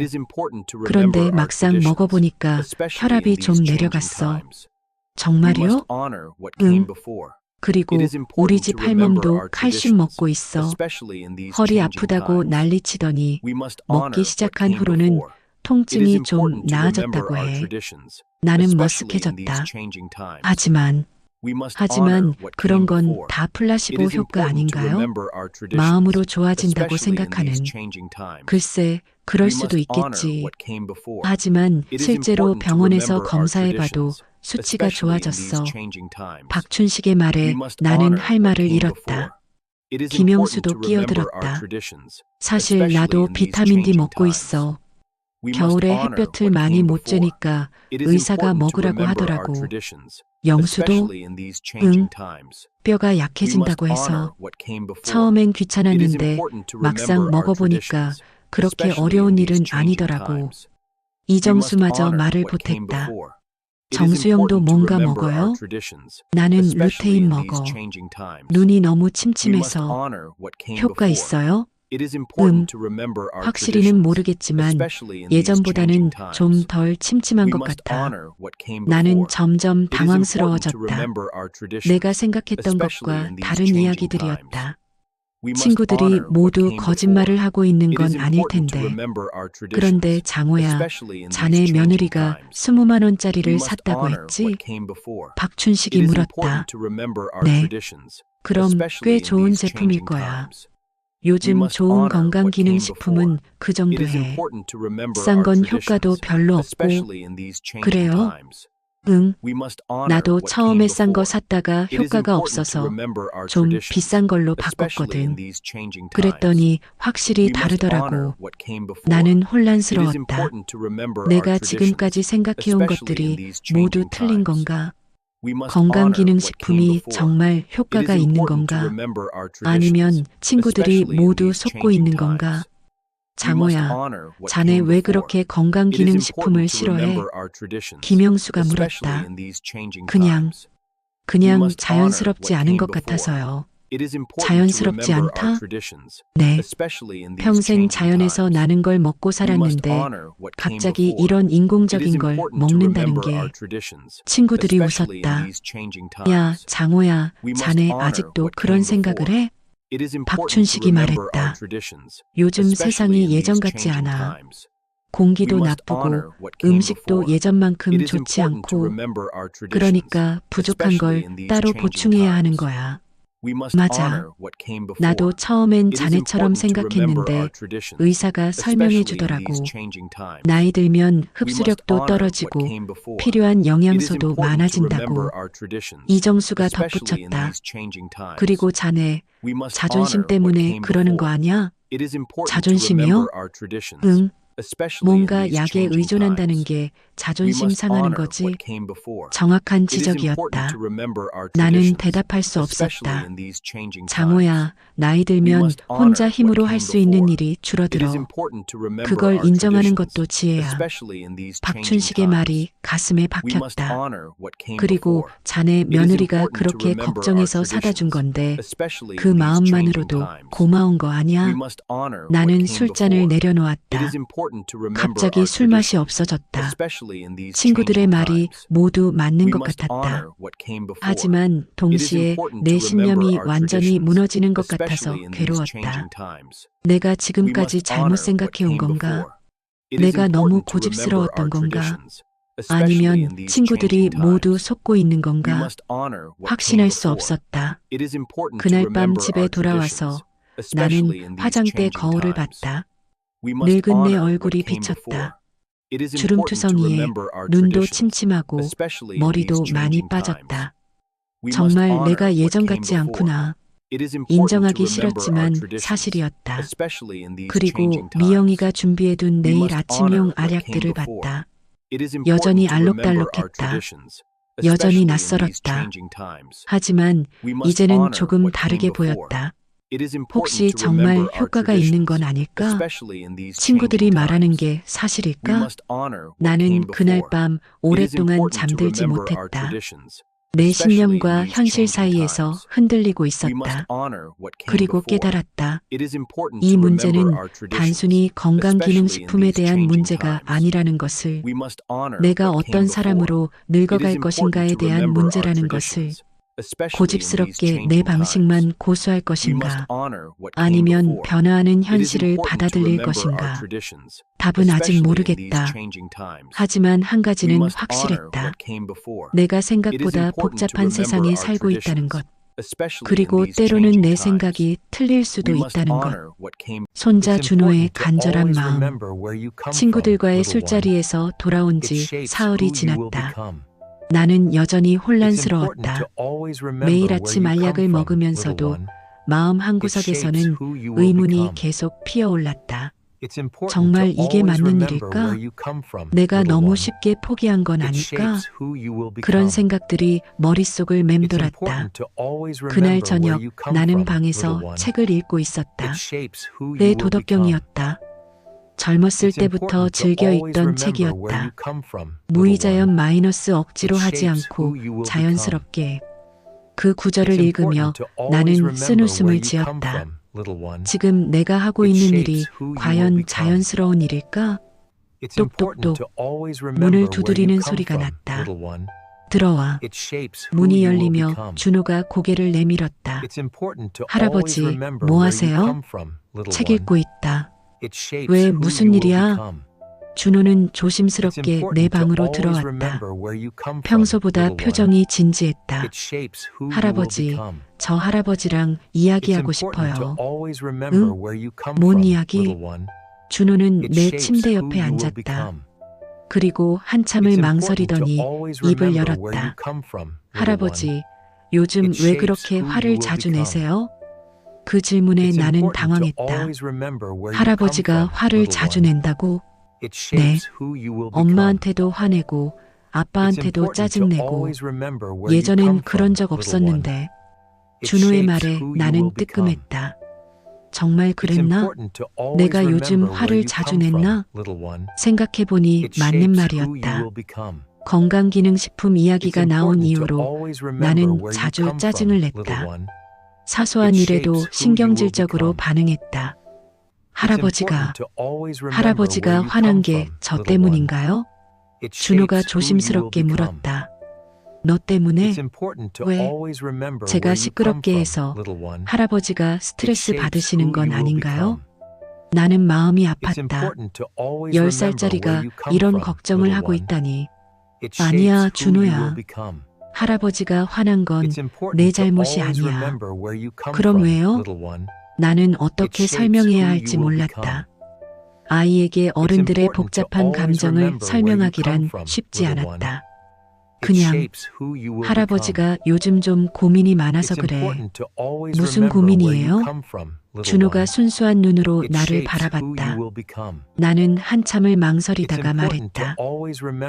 그런데 막상 먹어보니까 혈압이 좀 내려갔어. 정말요? 응. 그리고 우리 집 할멈도 칼슘 먹고 있어. 허리 아프다고 난리치더니 먹기 시작한 후로는 통증이 좀 나아졌다고 해. 나는 머쓱해졌다. 하지만 그런 건 다 플라시보 효과 아닌가요? 마음으로 좋아진다고 생각하는. 글쎄, 그럴 수도 있겠지. 하지만 실제로 병원에서 검사해봐도 수치가 좋아졌어. 박춘식의 말에 나는 할 말을 잃었다. 김영수도 끼어들었다. 사실 나도 비타민 D 먹고 있어. 겨울에 햇볕을 많이 못 쬐니까 의사가 먹으라고 하더라고. 영수도? 응. 뼈가 약해진다고 해서. 처음엔 귀찮았는데 막상 먹어보니까 그렇게 어려운 일은 아니더라고. 이정수마저 말을 보탰다. 정수영도 뭔가 먹어요? 나는 루테인 먹어. 눈이 너무 침침해서. 효과 있어요? 확실히는 모르겠지만 예전보다는 좀 덜 침침한 것 같아. 나는 점점 당황스러워졌다. 내가 생각했던 것과 다른 이야기들이었다. 친구들이 모두 거짓말을 하고 있는 건 아닐 텐데. 그런데 장호야, 자네 며느리가 20만 원짜리를 샀다고 했지? 박춘식이 물었다. 네. 그럼 꽤 좋은 제품일 거야. 요즘 좋은 건강기능식품은 그 정도해. 싼 건 효과도 별로 없고. 그래요? 응. 나도 처음에 싼 거 샀다가 효과가 없어서 좀 비싼 걸로 바꿨거든. 그랬더니 확실히 다르더라고. 나는 혼란스러웠다. 내가 지금까지 생각해온 것들이 모두 틀린 건가? 건강기능식품이 정말 효과가 있는 건가? 아니면 친구들이 모두 속고 있는 건가? 장호야, 자네 왜 그렇게 건강기능식품을 싫어해? 김영수가 물었다. 그냥 자연스럽지 않은 것 같아서요. 자연스럽지 않다? 네. 평생 자연에서 나는 걸 먹고 살았는데 갑자기 이런 인공적인 걸 먹는다는 게. 친구들이 웃었다. 야, 장호야, 자네 아직도 그런 생각을 해? 박춘식이 말했다. 요즘 세상이 예전 같지 않아. 공기도 나쁘고 음식도 예전만큼 좋지 않고. 그러니까 부족한 걸 따로 보충해야 하는 거야. 맞아. 나도 처음엔 자네처럼 생각했는데 의사가 설명해 주더라고. 나이 들면 흡수력도 떨어지고 필요한 영양소도 많아진다고. 이정수가 덧붙였다. 그리고 자네, 자존심 때문에 그러는 거 아니야? 자존심이요? 응. 뭔가 약에 의존한다는 게 자존심 상하는 거지. 정확한 지적이었다. 나는 대답할 수 없었다. 장호야, 나이 들면 혼자 힘으로 할 수 있는 일이 줄어들어. 그걸 인정하는 것도 지혜야. 박춘식의 말이 가슴에 박혔다. 그리고 자네 며느리가 그렇게 걱정해서 사다 준 건데 그 마음만으로도 고마운 거 아니야? 나는 술잔을 내려놓았다. 갑자기 술맛이 없어졌다. 친구들의 말이 모두 맞는 것 같았다. 하지만 동시에 내 신념이 완전히 무너지는 것 같아서 괴로웠다. 내가 지금까지 잘못 생각해온 건가? 내가 너무 고집스러웠던 건가? 아니면 친구들이 모두 속고 있는 건가? 확신할 수 없었다. 그날 밤 집에 돌아와서 나는 화장대 거울을 봤다. 늙은 내 얼굴이 비쳤다. 주름투성이에 눈도 침침하고 머리도 많이 빠졌다. 정말 내가 예전 같지 않구나. 인정하기 싫었지만 사실이었다. 그리고 미영이가 준비해둔 내일 아침용 알약들을 봤다. 여전히 알록달록했다. 여전히 낯설었다. 하지만 이제는 조금 다르게 보였다. 혹시 정말 효과가 있는 건 아닐까? 친구들이 말하는 게 사실일까? 나는 그날 밤 오랫동안 잠들지 못했다. 내 신념과 현실 사이에서 흔들리고 있었다. 그리고 깨달았다. 이 문제는 단순히 건강기능식품에 대한 문제가 아니라는 것을, 내가 어떤 사람으로 늙어갈 것인가에 대한 문제라는 것을, 고집스럽게 내 방식만 고수할 것인가? 아니면 변화하는 현실을 받아들일 것인가? 답은 아직 모르겠다. 하지만 한 가지는 확실했다. 내가 생각보다 복잡한 세상에 살고 있다는 것. 그리고 때로는 내 생각이 틀릴 수도 있다는 것. 손자 준호의 간절한 마음. 친구들과의 술자리에서 돌아온 지 사흘이 지났다. 나는 여전히 혼란스러웠다. 매일 아침 알약을 먹으면서도 마음 한구석에서는 의문이 계속 피어올랐다. 정말 이게 맞는 일일까? 내가 너무 쉽게 포기한 건 아닐까? 그런 생각들이 머릿속을 맴돌았다. 그날 저녁 나는 방에서 책을 읽고 있었다. 내 도덕경이었다. 젊었을 때부터 즐겨 읽던 책이었다. 무이자연 마이너스 억지로 하지 않고 자연스럽게. 그 구절을 읽으며 나는 쓴웃음을 지었다. 지금 내가 하고 있는 일이 과연 자연스러운 일일까? 똑똑똑 문을 두드리는 소리가 났다. 들어와. 문이 열리며 준호가 고개를 내밀었다. 할아버지, 뭐 하세요? 책 읽고 있다. 왜 무슨 일이야? 준호는 조심스럽게 내 방으로 들어왔다. 평소보다 표정이 진지했다. 할아버지, 저 할아버지랑 이야기하고 싶어요. 응? 뭔 이야기? 준호는 내 침대 옆에 앉았다. 그리고 한참을 망설이더니 입을 열었다. 할아버지, 요즘 왜 그렇게 화를 자주 내세요? 그 질문에 나는 당황했다. 할아버지가 화를 자주 낸다고? 네. 엄마한테도 화내고 아빠한테도 짜증내고 예전엔 그런 적 없었는데. 준호의 말에 나는 뜨끔했다. 정말 그랬나? 내가 요즘 화를 자주 냈나? 생각해보니 맞는 말이었다. 건강기능식품 이야기가 나온 이후로 나는 자주 짜증을 냈다. 사소한 일에도 신경질적으로 반응했다. 할아버지가 화난 게 저 때문인가요? 준호가 조심스럽게 물었다. 너 때문에? 왜? 제가 시끄럽게 해서 할아버지가 스트레스 받으시는 건 아닌가요? 나는 마음이 아팠다. 10살짜리가 이런 걱정을 하고 있다니. 아니야, 준호야. 할아버지가 화난 건 내 잘못이 아니야. 그럼 왜요? 나는 어떻게 설명해야 할지 몰랐다. 아이에게 어른들의 복잡한 감정을 설명하기란 쉽지 않았다. 그냥 할아버지가 요즘 좀 고민이 많아서 그래. 무슨 고민이에요? 준호가 순수한 눈으로 나를 바라봤다. 나는 한참을 망설이다가 말했다.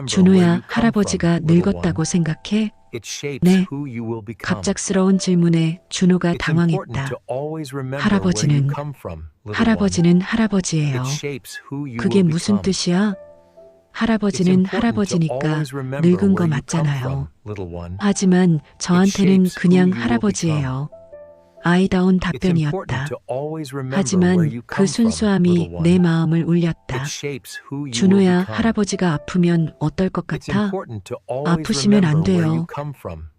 준호야, 할아버지가 늙었다고 생각해? 네. 갑작스러운 질문에 준호가 당황했다. 할아버지는 할아버지예요. 그게 무슨 뜻이야? 할아버지는 할아버지니까 늙은 거 맞잖아요. 하지만 저한테는 그냥 할아버지예요. 아이다운 답변이었다. 하지만 그 순수함이 내 마음을 울렸다. 준호야, 할아버지가 아프면 어떨 것 같아? 아프시면 안 돼요.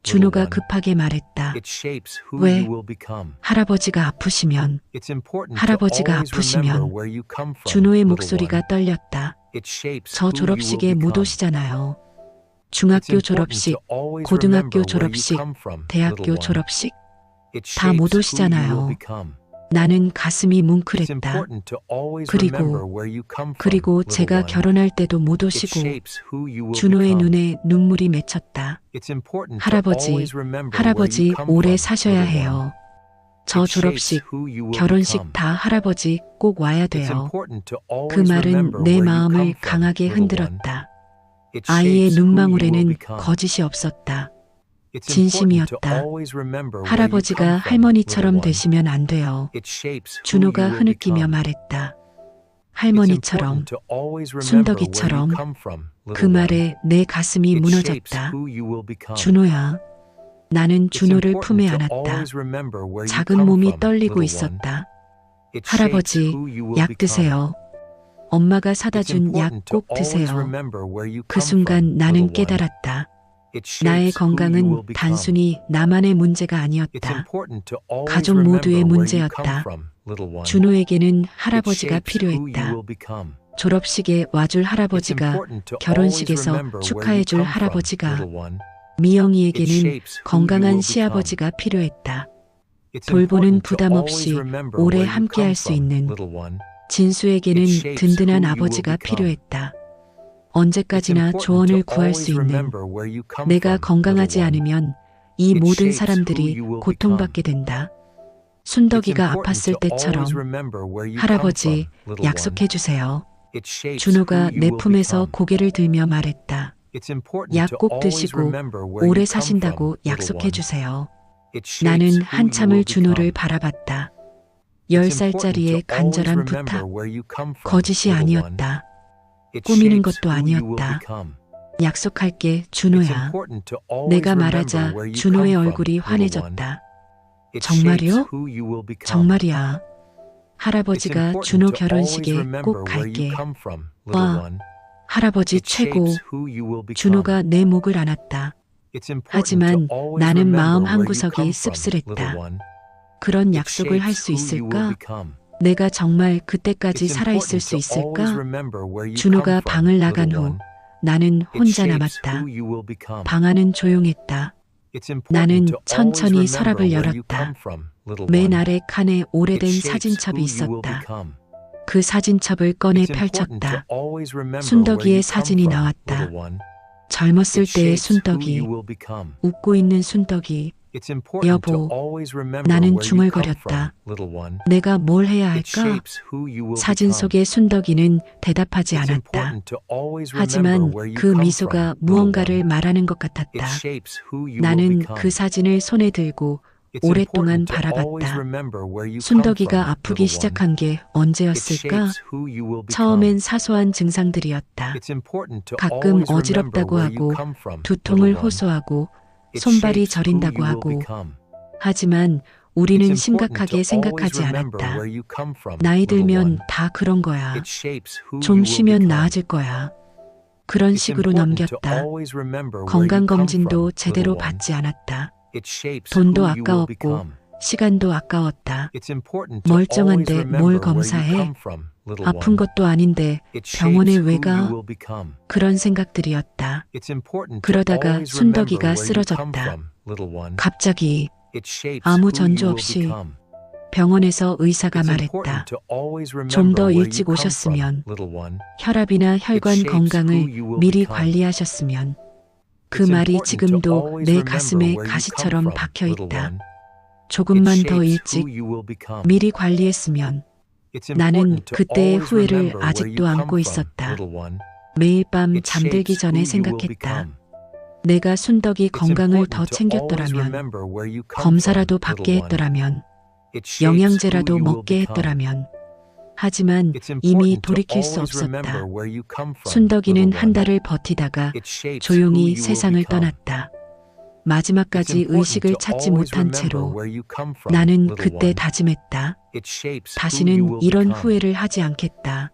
준호가 급하게 말했다. 왜? 할아버지가 아프시면. 준호의 목소리가 떨렸다. 저 졸업식에 못 오시잖아요. 중학교 졸업식, 고등학교 졸업식, 대학교 졸업식 다 못 오시잖아요. 나는 가슴이 뭉클했다. 그리고 제가 결혼할 때도 못 오시고. 준호의 눈에 눈물이 맺혔다. 할아버지 오래 사셔야 해요. 저 졸업식, 결혼식 다 할아버지 꼭 와야 돼요. 그 말은 내 마음을 강하게 흔들었다. 아이의 눈망울에는 거짓이 없었다. 진심이었다. 할아버지가 할머니처럼 되시면 안 돼요. 준호가 흐느끼며 말했다. 할머니처럼, 순덕이처럼. 그 말에 내 가슴이 무너졌다. 준호야. 나는 준호를 품에 안았다. 작은 몸이 떨리고 있었다. 할아버지, 약 드세요. 엄마가 사다 준 약 꼭 드세요. 그 순간 나는 깨달았다. 나의 건강은 단순히 나만의 문제가 아니었다. 가족 모두의 문제였다. 준호에게는 할아버지가 필요했다. 졸업식에 와줄 할아버지가, 결혼식에서 축하해줄 할아버지가, 미영이에게는 건강한 시아버지가 필요했다. 돌보는 부담 없이 오래 함께할 수 있는, 진수에게는 든든한 아버지가 필요했다. 언제까지나 조언을 구할 수 있는, 내가 건강하지 않으면 이 모든 사람들이 고통받게 된다. 순덕이가 아팠을 때처럼. 할아버지, 약속해 주세요. 준호가 내 품에서 고개를 들며 말했다. 약 꼭 드시고 오래 사신다고 약속해 주세요. 나는 한참을 준호를 바라봤다. 10살짜리의 간절한 부탁. 거짓이 아니었다. 꾸미는 것도 아니었다. 약속할게, 준호야. 내가 말하자 준호의 얼굴이 환해졌다. 정말요? 정말이야. 할아버지가 준호 결혼식에 꼭 갈게. 와, 할아버지 최고. 준호가 내 목을 안았다. 하지만 나는 마음 한구석이 씁쓸했다. 그런 약속을 할 수 있을까? 내가 정말 그때까지 살아있을 수 있을까? 준호가 방을 나간 후 나는 혼자 남았다. 방 안은 조용했다. 나는 천천히 서랍을 열었다. 맨 아래 칸에 오래된 사진첩이 있었다. 그 사진첩을 꺼내 펼쳤다. 순덕이의 사진이 나왔다. 젊었을 때의 순덕이, 웃고 있는 순덕이. 여보, 나는 중얼거렸다. 내가 뭘 해야 할까? 사진 속의 순덕이는 대답하지 않았다. 하지만 그 미소가 무언가를 말하는 것 같았다. 나는 그 사진을 손에 들고 오랫동안 바라봤다. 순덕이가 아프기 시작한 게 언제였을까? 처음엔 사소한 증상들이었다. 가끔 어지럽다고 하고, 두통을 호소하고, 손발이 저린다고 하고. 하지만 우리는 심각하게 생각하지 않았다. 나이 들면 다 그런 거야. 좀 쉬면 나아질 거야. 그런 식으로 넘겼다. 건강검진도 제대로 받지 않았다. 돈도 아까웠고 시간도 아까웠다. 멀쩡한데 뭘 검사해? 아픈 것도 아닌데 병원에 왜 가? 그런 생각들이었다. 그러다가 순덕이가 쓰러졌다. 갑자기 아무 전조 없이 병원에서 의사가 말했다. 좀 더 일찍 오셨으면, 혈압이나 혈관 건강을 미리 관리하셨으면. 그 말이 지금도 내 가슴에 가시처럼 박혀 있다. 조금만 더 일찍 미리 관리했으면. 나는 그때의 후회를 아직도 안고 있었다. 매일 밤 잠들기 전에 생각했다. 내가 순덕이 건강을 더 챙겼더라면, 검사라도 받게 했더라면, 영양제라도 먹게 했더라면. 하지만 이미 돌이킬 수 없었다. 순덕이는 한 달을 버티다가 조용히 세상을 떠났다. 마지막까지 의식을 찾지 못한 채로 나는 그때 다짐했다. 다시는 이런 후회를 하지 않겠다.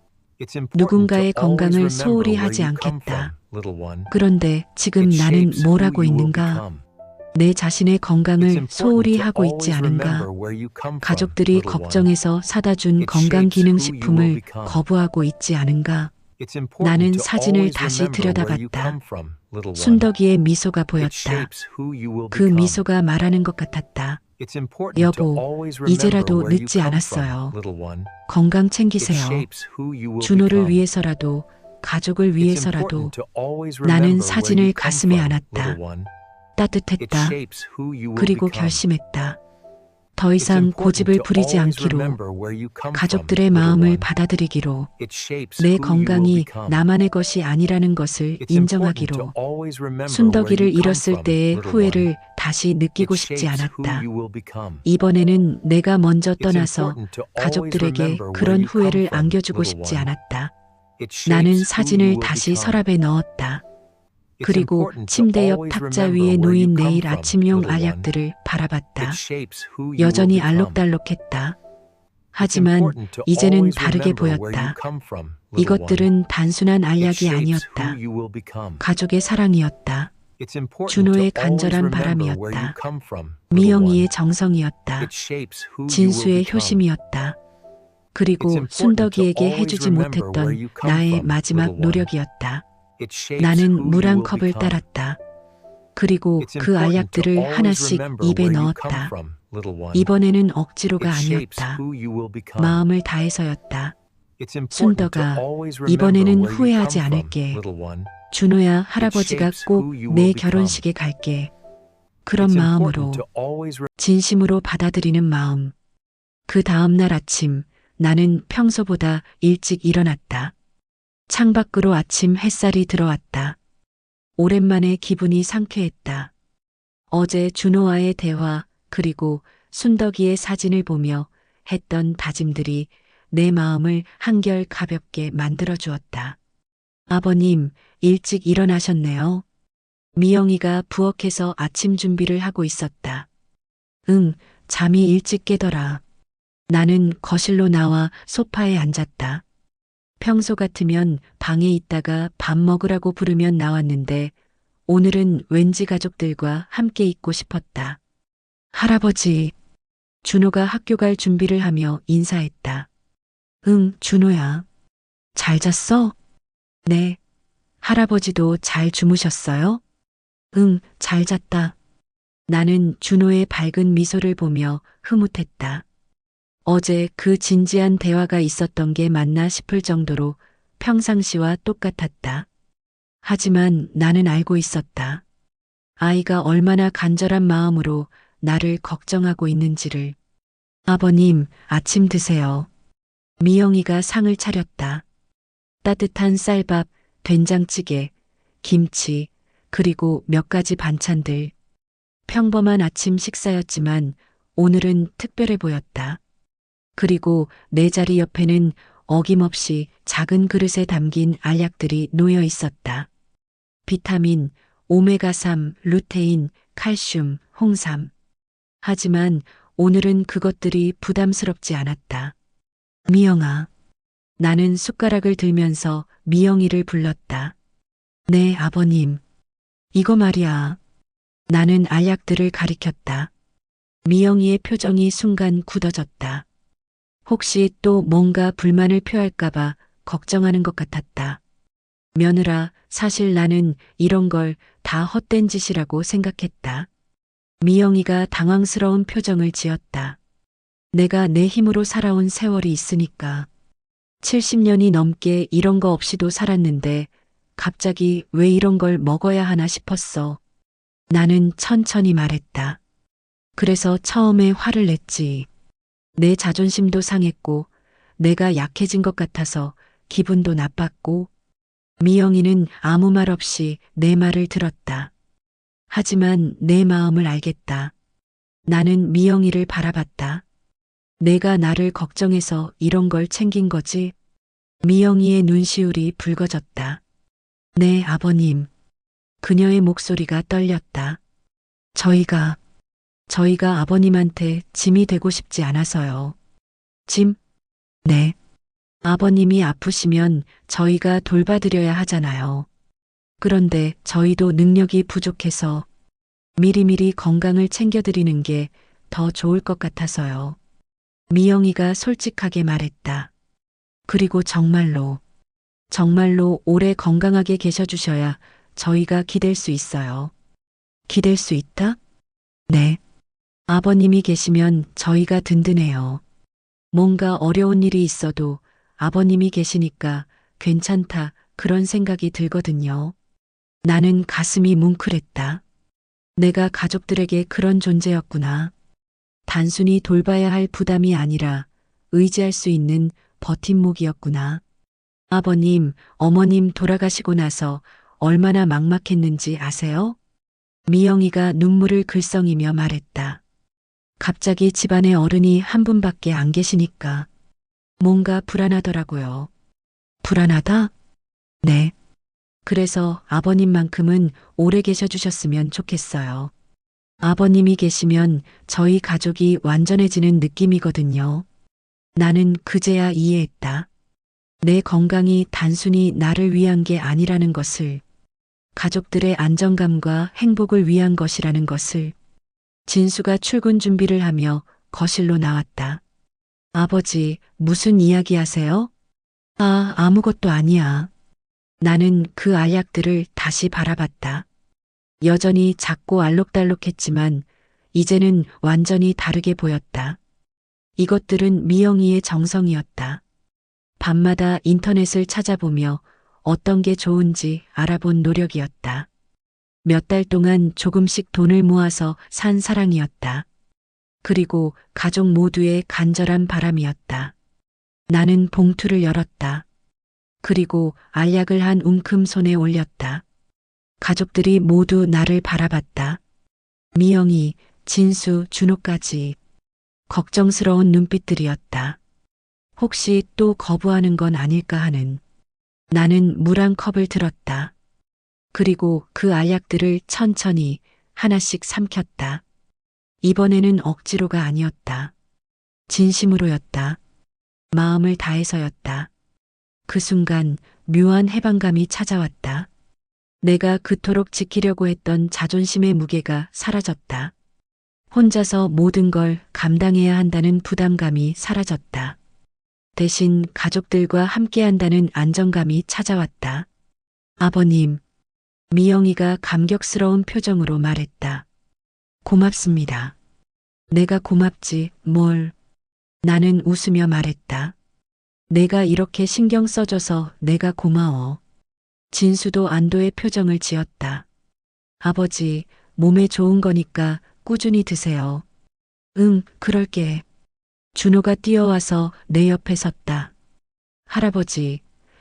누군가의 건강을 소홀히 하지 않겠다. 그런데 지금 나는 뭘 하고 있는가? 내 자신의 건강을 소홀히 하고 있지 않은가? 가족들이 걱정해서 사다 준 건강기능식품을 거부하고 있지 않은가? 나는 사진을 다시 들여다봤다. 순덕이의 미소가 보였다. 그 미소가 말하는 것 같았다. 여보, 이제라도 늦지 않았어요. 건강 챙기세요. 준호를 위해서라도, 가족을 위해서라도. 나는 사진을 가슴에 안았다. 따뜻했다. 그리고 결심했다. 더 이상 고집을 부리지 않기로, 가족들의 마음을 받아들이기로, 내 건강이 나만의 것이 아니라는 것을 인정하기로. 순덕이를 잃었을 때의 후회를 다시 느끼고 싶지 않았다. 이번에는 내가 먼저 떠나서 가족들에게 그런 후회를 안겨주고 싶지 않았다. 나는 사진을 다시 서랍에 넣었다. 그리고 침대 옆 탁자 위에 놓인 내일 아침용 알약들을 바라봤다. 여전히 알록달록했다. 하지만 이제는 다르게 보였다. 이것들은 단순한 알약이 아니었다. 가족의 사랑이었다. 준호의 간절한 바람이었다. 미영이의 정성이었다. 진수의 효심이었다. 그리고 순덕이에게 해주지 못했던 나의 마지막 노력이었다. 나는 물 한 컵을 따랐다. 그리고 그 알약들을 하나씩 입에 넣었다. 이번에는 억지로가 아니었다. 마음을 다해서였다. 순덕아, 이번에는 후회하지 않을게. 준호야, 할아버지가 꼭 내 결혼식에 갈게. 그런 마음으로, 진심으로 받아들이는 마음. 그 다음날 아침, 나는 평소보다 일찍 일어났다. 창밖으로 아침 햇살이 들어왔다. 오랜만에 기분이 상쾌했다. 어제 준호와의 대화, 그리고 순덕이의 사진을 보며 했던 다짐들이 내 마음을 한결 가볍게 만들어 주었다. 아버님, 일찍 일어나셨네요. 미영이가 부엌에서 아침 준비를 하고 있었다. 응, 잠이 일찍 깨더라. 나는 거실로 나와 소파에 앉았다. 평소 같으면 방에 있다가 밥 먹으라고 부르면 나왔는데 오늘은 왠지 가족들과 함께 있고 싶었다. 할아버지, 준호가 학교 갈 준비를 하며 인사했다. 응, 준호야. 잘 잤어? 네. 할아버지도 잘 주무셨어요? 응, 잘 잤다. 나는 준호의 밝은 미소를 보며 흐뭇했다. 어제 그 진지한 대화가 있었던 게 맞나 싶을 정도로 평상시와 똑같았다. 하지만 나는 알고 있었다. 아이가 얼마나 간절한 마음으로 나를 걱정하고 있는지를. 아버님, 아침 드세요. 미영이가 상을 차렸다. 따뜻한 쌀밥, 된장찌개, 김치, 그리고 몇 가지 반찬들. 평범한 아침 식사였지만 오늘은 특별해 보였다. 그리고 내 자리 옆에는 어김없이 작은 그릇에 담긴 알약들이 놓여 있었다. 비타민, 오메가3, 루테인, 칼슘, 홍삼. 하지만 오늘은 그것들이 부담스럽지 않았다. 미영아. 나는 숟가락을 들면서 미영이를 불렀다. 네, 아버님. 이거 말이야. 나는 알약들을 가리켰다. 미영이의 표정이 순간 굳어졌다. 혹시 또 뭔가 불만을 표할까봐 걱정하는 것 같았다. 며느라, 사실 나는 이런 걸 다 헛된 짓이라고 생각했다. 미영이가 당황스러운 표정을 지었다. 내가 내 힘으로 살아온 세월이 있으니까. 70년이 넘게 이런 거 없이도 살았는데 갑자기 왜 이런 걸 먹어야 하나 싶었어. 나는 천천히 말했다. 그래서 처음에 화를 냈지. 내 자존심도 상했고 내가 약해진 것 같아서 기분도 나빴고 미영이는 아무 말 없이 내 말을 들었다. 하지만 내 마음을 알겠다. 나는 미영이를 바라봤다. 내가 나를 걱정해서 이런 걸 챙긴 거지. 미영이의 눈시울이 붉어졌다. 네, 아버님. 그녀의 목소리가 떨렸다. 저희가 아버님한테 짐이 되고 싶지 않아서요. 짐? 네. 아버님이 아프시면 저희가 돌봐드려야 하잖아요. 그런데 저희도 능력이 부족해서 미리미리 건강을 챙겨드리는 게 더 좋을 것 같아서요. 미영이가 솔직하게 말했다. 그리고 정말로 오래 건강하게 계셔주셔야 저희가 기댈 수 있어요. 기댈 수 있다? 네. 아버님이 계시면 저희가 든든해요. 뭔가 어려운 일이 있어도 아버님이 계시니까 괜찮다 그런 생각이 들거든요. 나는 가슴이 뭉클했다. 내가 가족들에게 그런 존재였구나. 단순히 돌봐야 할 부담이 아니라 의지할 수 있는 버팀목이었구나. 아버님, 어머님 돌아가시고 나서 얼마나 막막했는지 아세요? 미영이가 눈물을 글썽이며 말했다. 갑자기 집안에 어른이 한 분밖에 안 계시니까 뭔가 불안하더라고요. 불안하다? 네. 그래서 아버님만큼은 오래 계셔 주셨으면 좋겠어요. 아버님이 계시면 저희 가족이 완전해지는 느낌이거든요. 나는 그제야 이해했다. 내 건강이 단순히 나를 위한 게 아니라는 것을, 가족들의 안정감과 행복을 위한 것이라는 것을. 진수가 출근 준비를 하며 거실로 나왔다. 아버지, 무슨 이야기 하세요? 아, 아무것도 아니야. 나는 그 알약들을 다시 바라봤다. 여전히 작고 알록달록했지만 이제는 완전히 다르게 보였다. 이것들은 미영이의 정성이었다. 밤마다 인터넷을 찾아보며 어떤 게 좋은지 알아본 노력이었다. 몇 달 동안 조금씩 돈을 모아서 산 사랑이었다. 그리고 가족 모두의 간절한 바람이었다. 나는 봉투를 열었다. 그리고 알약을 한 움큼 손에 올렸다. 가족들이 모두 나를 바라봤다. 미영이, 진수, 준호까지. 걱정스러운 눈빛들이었다. 혹시 또 거부하는 건 아닐까 하는. 나는 물 한 컵을 들었다. 그리고 그 알약들을 천천히 하나씩 삼켰다. 이번에는 억지로가 아니었다. 진심으로였다. 마음을 다해서였다. 그 순간 묘한 해방감이 찾아왔다. 내가 그토록 지키려고 했던 자존심의 무게가 사라졌다. 혼자서 모든 걸 감당해야 한다는 부담감이 사라졌다. 대신 가족들과 함께한다는 안정감이 찾아왔다. 아버님, 미영이가 감격스러운 표정으로 말했다. 고맙습니다. 내가 고맙지, 뭘. 나는 웃으며 말했다. 내가 이렇게 신경 써줘서 내가 고마워. 진수도 안도의 표정을 지었다. 아버지, 몸에 좋은 거니까 꾸준히 드세요. 응, 그럴게. 준호가 뛰어와서 내 옆에 섰다. 할아버지,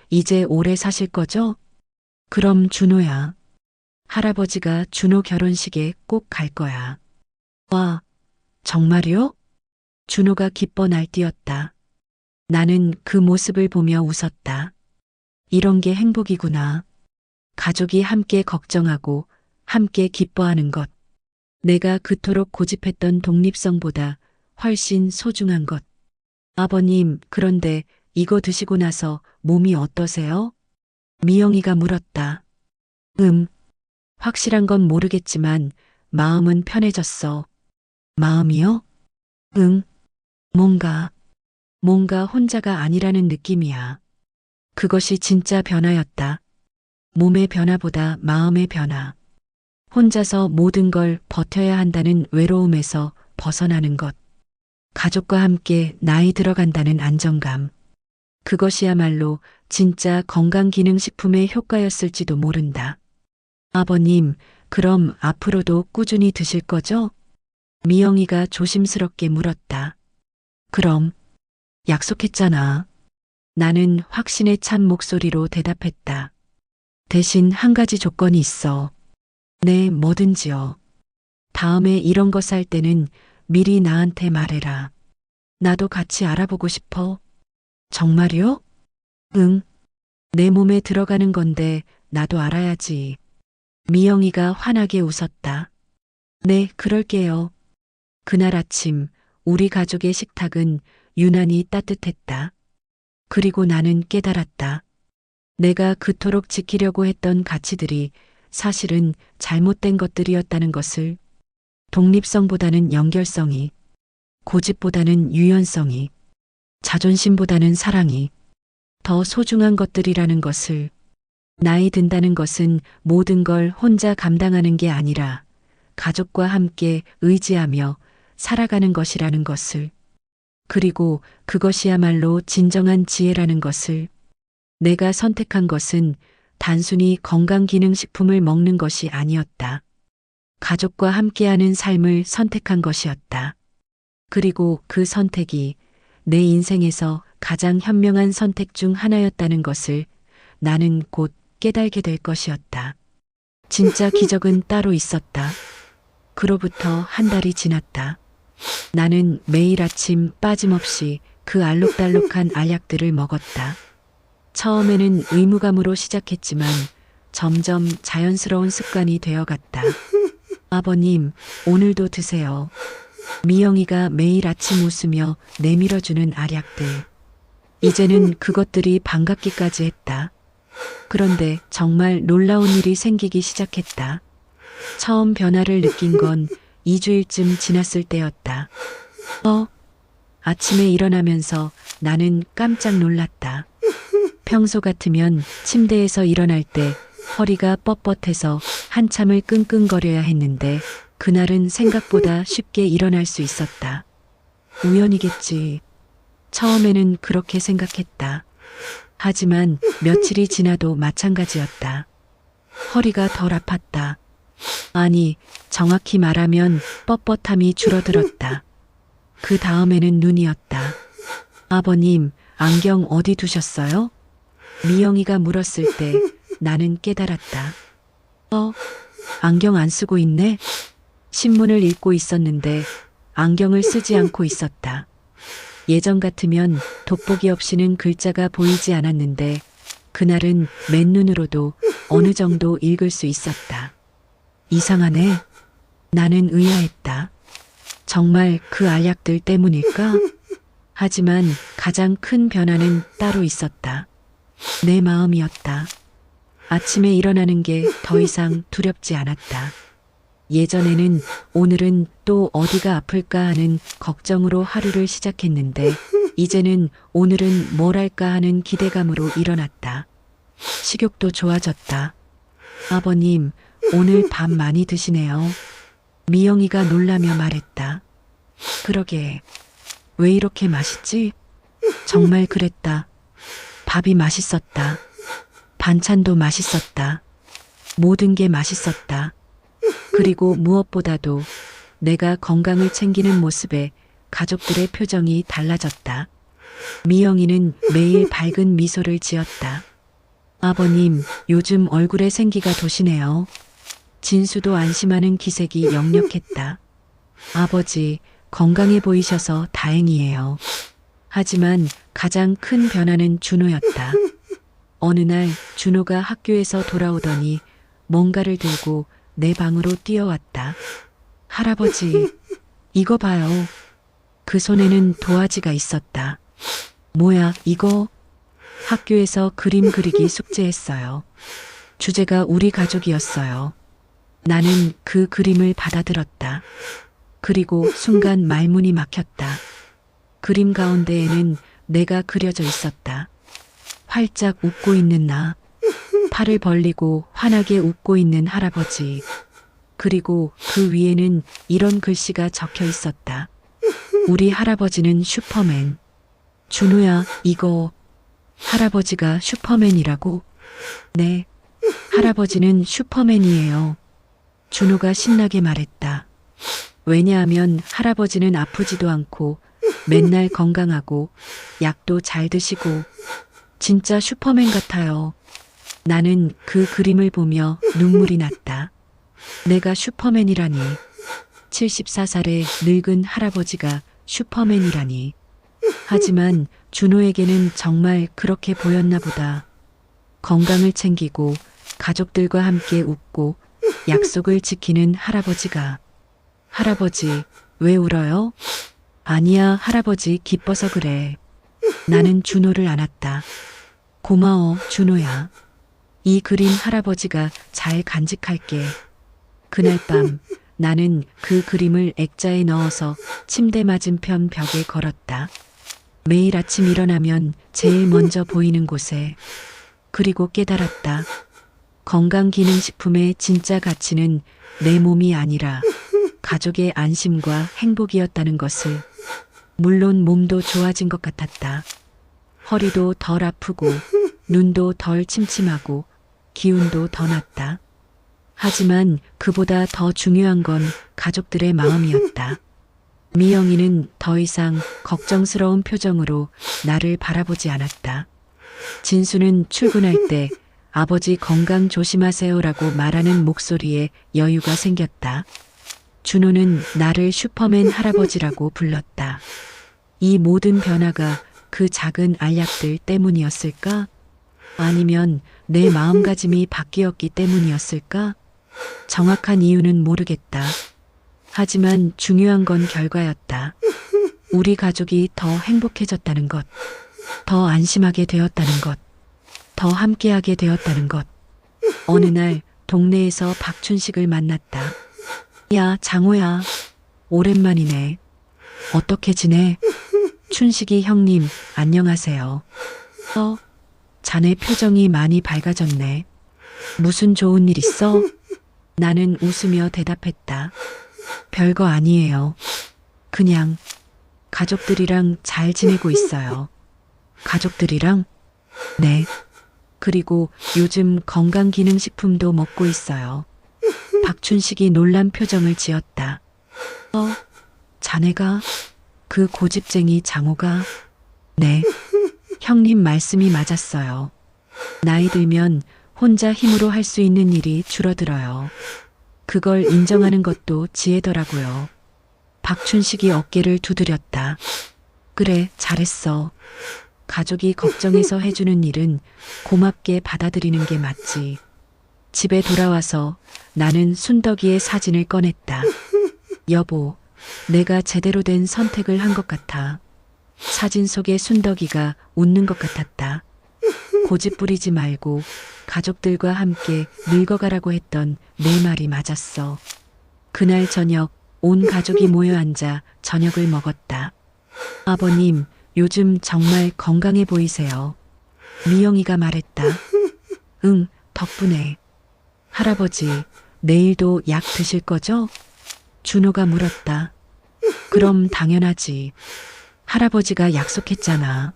이제 오래 사실 거죠? 그럼 준호야. 할아버지가 준호 결혼식에 꼭 갈 거야. 와, 정말요? 준호가 기뻐 날뛰었다. 나는 그 모습을 보며 웃었다. 이런 게 행복이구나. 가족이 함께 걱정하고 함께 기뻐하는 것. 내가 그토록 고집했던 독립성보다 훨씬 소중한 것. 아버님, 그런데 이거 드시고 나서 몸이 어떠세요? 미영이가 물었다. 확실한 건 모르겠지만 마음은 편해졌어. 마음이요? 응, 뭔가 뭔가 혼자가 아니라는 느낌이야. 그것이 진짜 변화였다. 몸의 변화보다 마음의 변화. 혼자서 모든 걸 버텨야 한다는 외로움에서 벗어나는 것. 가족과 함께 나이 들어간다는 안정감. 그것이야말로 진짜 건강기능식품의 효과였을지도 모른다. 아버님, 그럼 앞으로도 꾸준히 드실 거죠? 미영이가 조심스럽게 물었다. 그럼, 약속했잖아. 나는 확신에 찬 목소리로 대답했다. 대신 한 가지 조건이 있어. 네, 뭐든지요. 다음에 이런 거 살 때는 미리 나한테 말해라. 나도 같이 알아보고 싶어. 정말요? 응. 내 몸에 들어가는 건데 나도 알아야지. 미영이가 환하게 웃었다. 네, 그럴게요. 그날 아침 우리 가족의 식탁은 유난히 따뜻했다. 그리고 나는 깨달았다. 내가 그토록 지키려고 했던 가치들이 사실은 잘못된 것들이었다는 것을. 독립성보다는 연결성이, 고집보다는 유연성이, 자존심보다는 사랑이 더 소중한 것들이라는 것을. 나이 든다는 것은 모든 걸 혼자 감당하는 게 아니라 가족과 함께 의지하며 살아가는 것이라는 것을. 그리고 그것이야말로 진정한 지혜라는 것을. 내가 선택한 것은 단순히 건강기능식품을 먹는 것이 아니었다. 가족과 함께하는 삶을 선택한 것이었다. 그리고 그 선택이 내 인생에서 가장 현명한 선택 중 하나였다는 것을 나는 곧 깨달게 될 것이었다. 진짜 기적은 따로 있었다. 그로부터 한 달이 지났다. 나는 매일 아침 빠짐없이 그 알록달록한 알약들을 먹었다. 처음에는 의무감으로 시작했지만 점점 자연스러운 습관이 되어갔다. 아버님, 오늘도 드세요. 미영이가 매일 아침 웃으며 내밀어주는 알약들. 이제는 그것들이 반갑기까지 했다. 그런데 정말 놀라운 일이 생기기 시작했다. 처음 변화를 느낀 건 2주일쯤 지났을 때였다. 아침에 일어나면서 나는 깜짝 놀랐다. 평소 같으면 침대에서 일어날 때 허리가 뻣뻣해서 한참을 끙끙거려야 했는데 그날은 생각보다 쉽게 일어날 수 있었다. 우연이겠지. 처음에는 그렇게 생각했다. 하지만 며칠이 지나도 마찬가지였다. 허리가 덜 아팠다. 아니, 정확히 말하면 뻣뻣함이 줄어들었다. 그 다음에는 눈이었다. 아버님, 안경 어디 두셨어요? 미영이가 물었을 때 나는 깨달았다. 안경 안 쓰고 있네? 신문을 읽고 있었는데 안경을 쓰지 않고 있었다. 예전 같으면 돋보기 없이는 글자가 보이지 않았는데 그날은 맨눈으로도 어느 정도 읽을 수 있었다. 이상하네. 나는 의아했다. 정말 그 알약들 때문일까? 하지만 가장 큰 변화는 따로 있었다. 내 마음이었다. 아침에 일어나는 게 더 이상 두렵지 않았다. 예전에는 오늘은 또 어디가 아플까 하는 걱정으로 하루를 시작했는데 이제는 오늘은 뭘 할까 하는 기대감으로 일어났다. 식욕도 좋아졌다. 아버님, 오늘 밥 많이 드시네요. 미영이가 놀라며 말했다. 그러게, 왜 이렇게 맛있지? 정말 그랬다. 밥이 맛있었다. 반찬도 맛있었다. 모든 게 맛있었다. 그리고 무엇보다도 내가 건강을 챙기는 모습에 가족들의 표정이 달라졌다. 미영이는 매일 밝은 미소를 지었다. 아버님, 요즘 얼굴에 생기가 도시네요. 진수도 안심하는 기색이 역력했다. 아버지, 건강해 보이셔서 다행이에요. 하지만 가장 큰 변화는 준호였다. 어느 날 준호가 학교에서 돌아오더니 뭔가를 들고 내 방으로 뛰어왔다. 할아버지, 이거 봐요. 그 손에는 도화지가 있었다. 뭐야, 이거? 학교에서 그림 그리기 숙제했어요. 주제가 우리 가족이었어요. 나는 그 그림을 받아들었다. 그리고 순간 말문이 막혔다. 그림 가운데에는 내가 그려져 있었다. 활짝 웃고 있는 나, 팔을 벌리고 환하게 웃고 있는 할아버지. 그리고 그 위에는 이런 글씨가 적혀 있었다. 우리 할아버지는 슈퍼맨. 준호야, 이거 할아버지가 슈퍼맨이라고? 네, 할아버지는 슈퍼맨이에요. 준호가 신나게 말했다. 왜냐하면 할아버지는 아프지도 않고 맨날 건강하고 약도 잘 드시고 진짜 슈퍼맨 같아요. 나는 그 그림을 보며 눈물이 났다. 내가 슈퍼맨이라니. 74살의 늙은 할아버지가 슈퍼맨이라니. 하지만 준호에게는 정말 그렇게 보였나 보다. 건강을 챙기고 가족들과 함께 웃고 약속을 지키는 할아버지가. 할아버지, 왜 울어요? 아니야, 할아버지 기뻐서 그래. 나는 준호를 안았다. 고마워, 준호야. 이 그림 할아버지가 잘 간직할게. 그날 밤 나는 그 그림을 액자에 넣어서 침대 맞은편 벽에 걸었다. 매일 아침 일어나면 제일 먼저 보이는 곳에. 그리고 깨달았다. 건강기능식품의 진짜 가치는 내 몸이 아니라 가족의 안심과 행복이었다는 것을. 물론 몸도 좋아진 것 같았다. 허리도 덜 아프고 눈도 덜 침침하고 기운도 더 났다. 하지만 그보다 더 중요한 건 가족들의 마음이었다. 미영이는 더 이상 걱정스러운 표정으로 나를 바라보지 않았다. 진수는 출근할 때 아버지 건강 조심하세요라고 말하는 목소리에 여유가 생겼다. 준호는 나를 슈퍼맨 할아버지라고 불렀다. 이 모든 변화가 그 작은 알약들 때문이었을까? 아니면 내 마음가짐이 바뀌었기 때문이었을까? 정확한 이유는 모르겠다. 하지만 중요한 건 결과였다. 우리 가족이 더 행복해졌다는 것, 더 안심하게 되었다는 것, 더 함께하게 되었다는 것. 어느 날 동네에서 박춘식을 만났다. 야, 장호야. 오랜만이네. 어떻게 지내? 춘식이 형님, 안녕하세요. 자네 표정이 많이 밝아졌네. 무슨 좋은 일 있어? 나는 웃으며 대답했다. 별거 아니에요. 그냥 가족들이랑 잘 지내고 있어요. 가족들이랑? 네. 그리고 요즘 건강기능식품도 먹고 있어요. 박춘식이 놀란 표정을 지었다. 자네가? 그 고집쟁이 장호가? 네. 형님 말씀이 맞았어요. 나이 들면 혼자 힘으로 할 수 있는 일이 줄어들어요. 그걸 인정하는 것도 지혜더라고요. 박춘식이 어깨를 두드렸다. 그래, 잘했어. 가족이 걱정해서 해주는 일은 고맙게 받아들이는 게 맞지. 집에 돌아와서 나는 순덕이의 사진을 꺼냈다. 여보, 내가 제대로 된 선택을 한 것 같아. 사진 속의 순덕이가 웃는 것 같았다. 고집 부리지 말고 가족들과 함께 늙어가라고 했던 내 말이 맞았어. 그날 저녁 온 가족이 모여 앉아 저녁을 먹었다. 아버님, 요즘 정말 건강해 보이세요. 미영이가 말했다. 응, 덕분에. 할아버지, 내일도 약 드실 거죠? 준호가 물었다. 그럼 당연하지. 할아버지가 약속했잖아.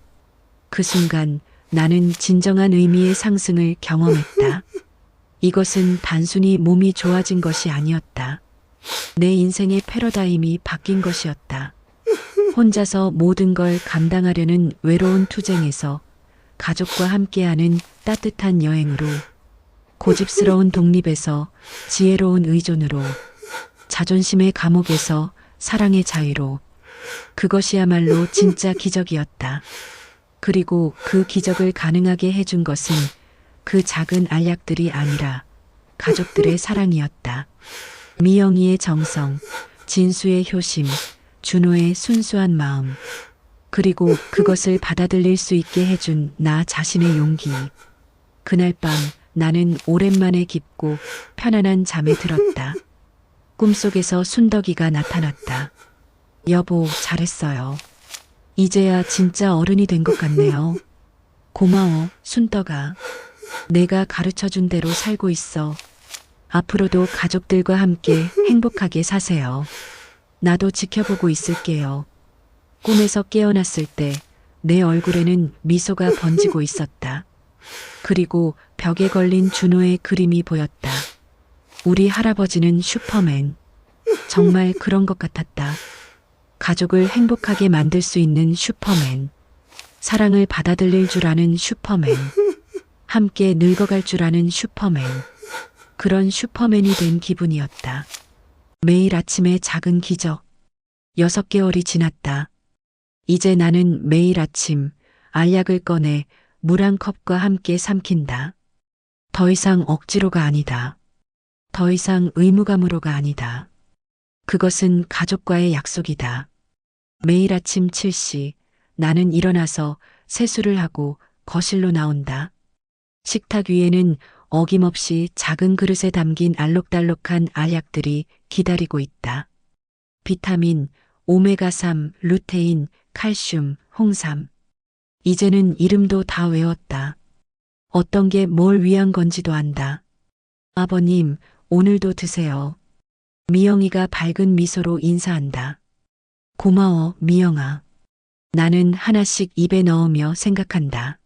그 순간 나는 진정한 의미의 상승을 경험했다. 이것은 단순히 몸이 좋아진 것이 아니었다. 내 인생의 패러다임이 바뀐 것이었다. 혼자서 모든 걸 감당하려는 외로운 투쟁에서 가족과 함께하는 따뜻한 여행으로, 고집스러운 독립에서 지혜로운 의존으로, 자존심의 감옥에서 사랑의 자유로. 그것이야말로 진짜 기적이었다. 그리고 그 기적을 가능하게 해준 것은 그 작은 알약들이 아니라 가족들의 사랑이었다. 미영이의 정성, 진수의 효심, 준호의 순수한 마음, 그리고 그것을 받아들일 수 있게 해준 나 자신의 용기. 그날 밤 나는 오랜만에 깊고 편안한 잠에 들었다. 꿈속에서 순덕이가 나타났다. 여보, 잘했어요. 이제야 진짜 어른이 된 것 같네요. 고마워, 순떡아. 내가 가르쳐준 대로 살고 있어. 앞으로도 가족들과 함께 행복하게 사세요. 나도 지켜보고 있을게요. 꿈에서 깨어났을 때 내 얼굴에는 미소가 번지고 있었다. 그리고 벽에 걸린 준호의 그림이 보였다. 우리 할아버지는 슈퍼맨. 정말 그런 것 같았다. 가족을 행복하게 만들 수 있는 슈퍼맨. 사랑을 받아들일 줄 아는 슈퍼맨. 함께 늙어갈 줄 아는 슈퍼맨. 그런 슈퍼맨이 된 기분이었다. 매일 아침의 작은 기적. 6개월이 지났다. 이제 나는 매일 아침 알약을 꺼내 물 한 컵과 함께 삼킨다. 더 이상 억지로가 아니다. 더 이상 의무감으로가 아니다. 그것은 가족과의 약속이다. 매일 아침 7시 나는 일어나서 세수를 하고 거실로 나온다. 식탁 위에는 어김없이 작은 그릇에 담긴 알록달록한 알약들이 기다리고 있다. 비타민, 오메가3, 루테인, 칼슘, 홍삼. 이제는 이름도 다 외웠다. 어떤 게 뭘 위한 건지도 안다. 아버님, 오늘도 드세요. 미영이가 밝은 미소로 인사한다. 고마워, 미영아. 나는 하나씩 입에 넣으며 생각한다.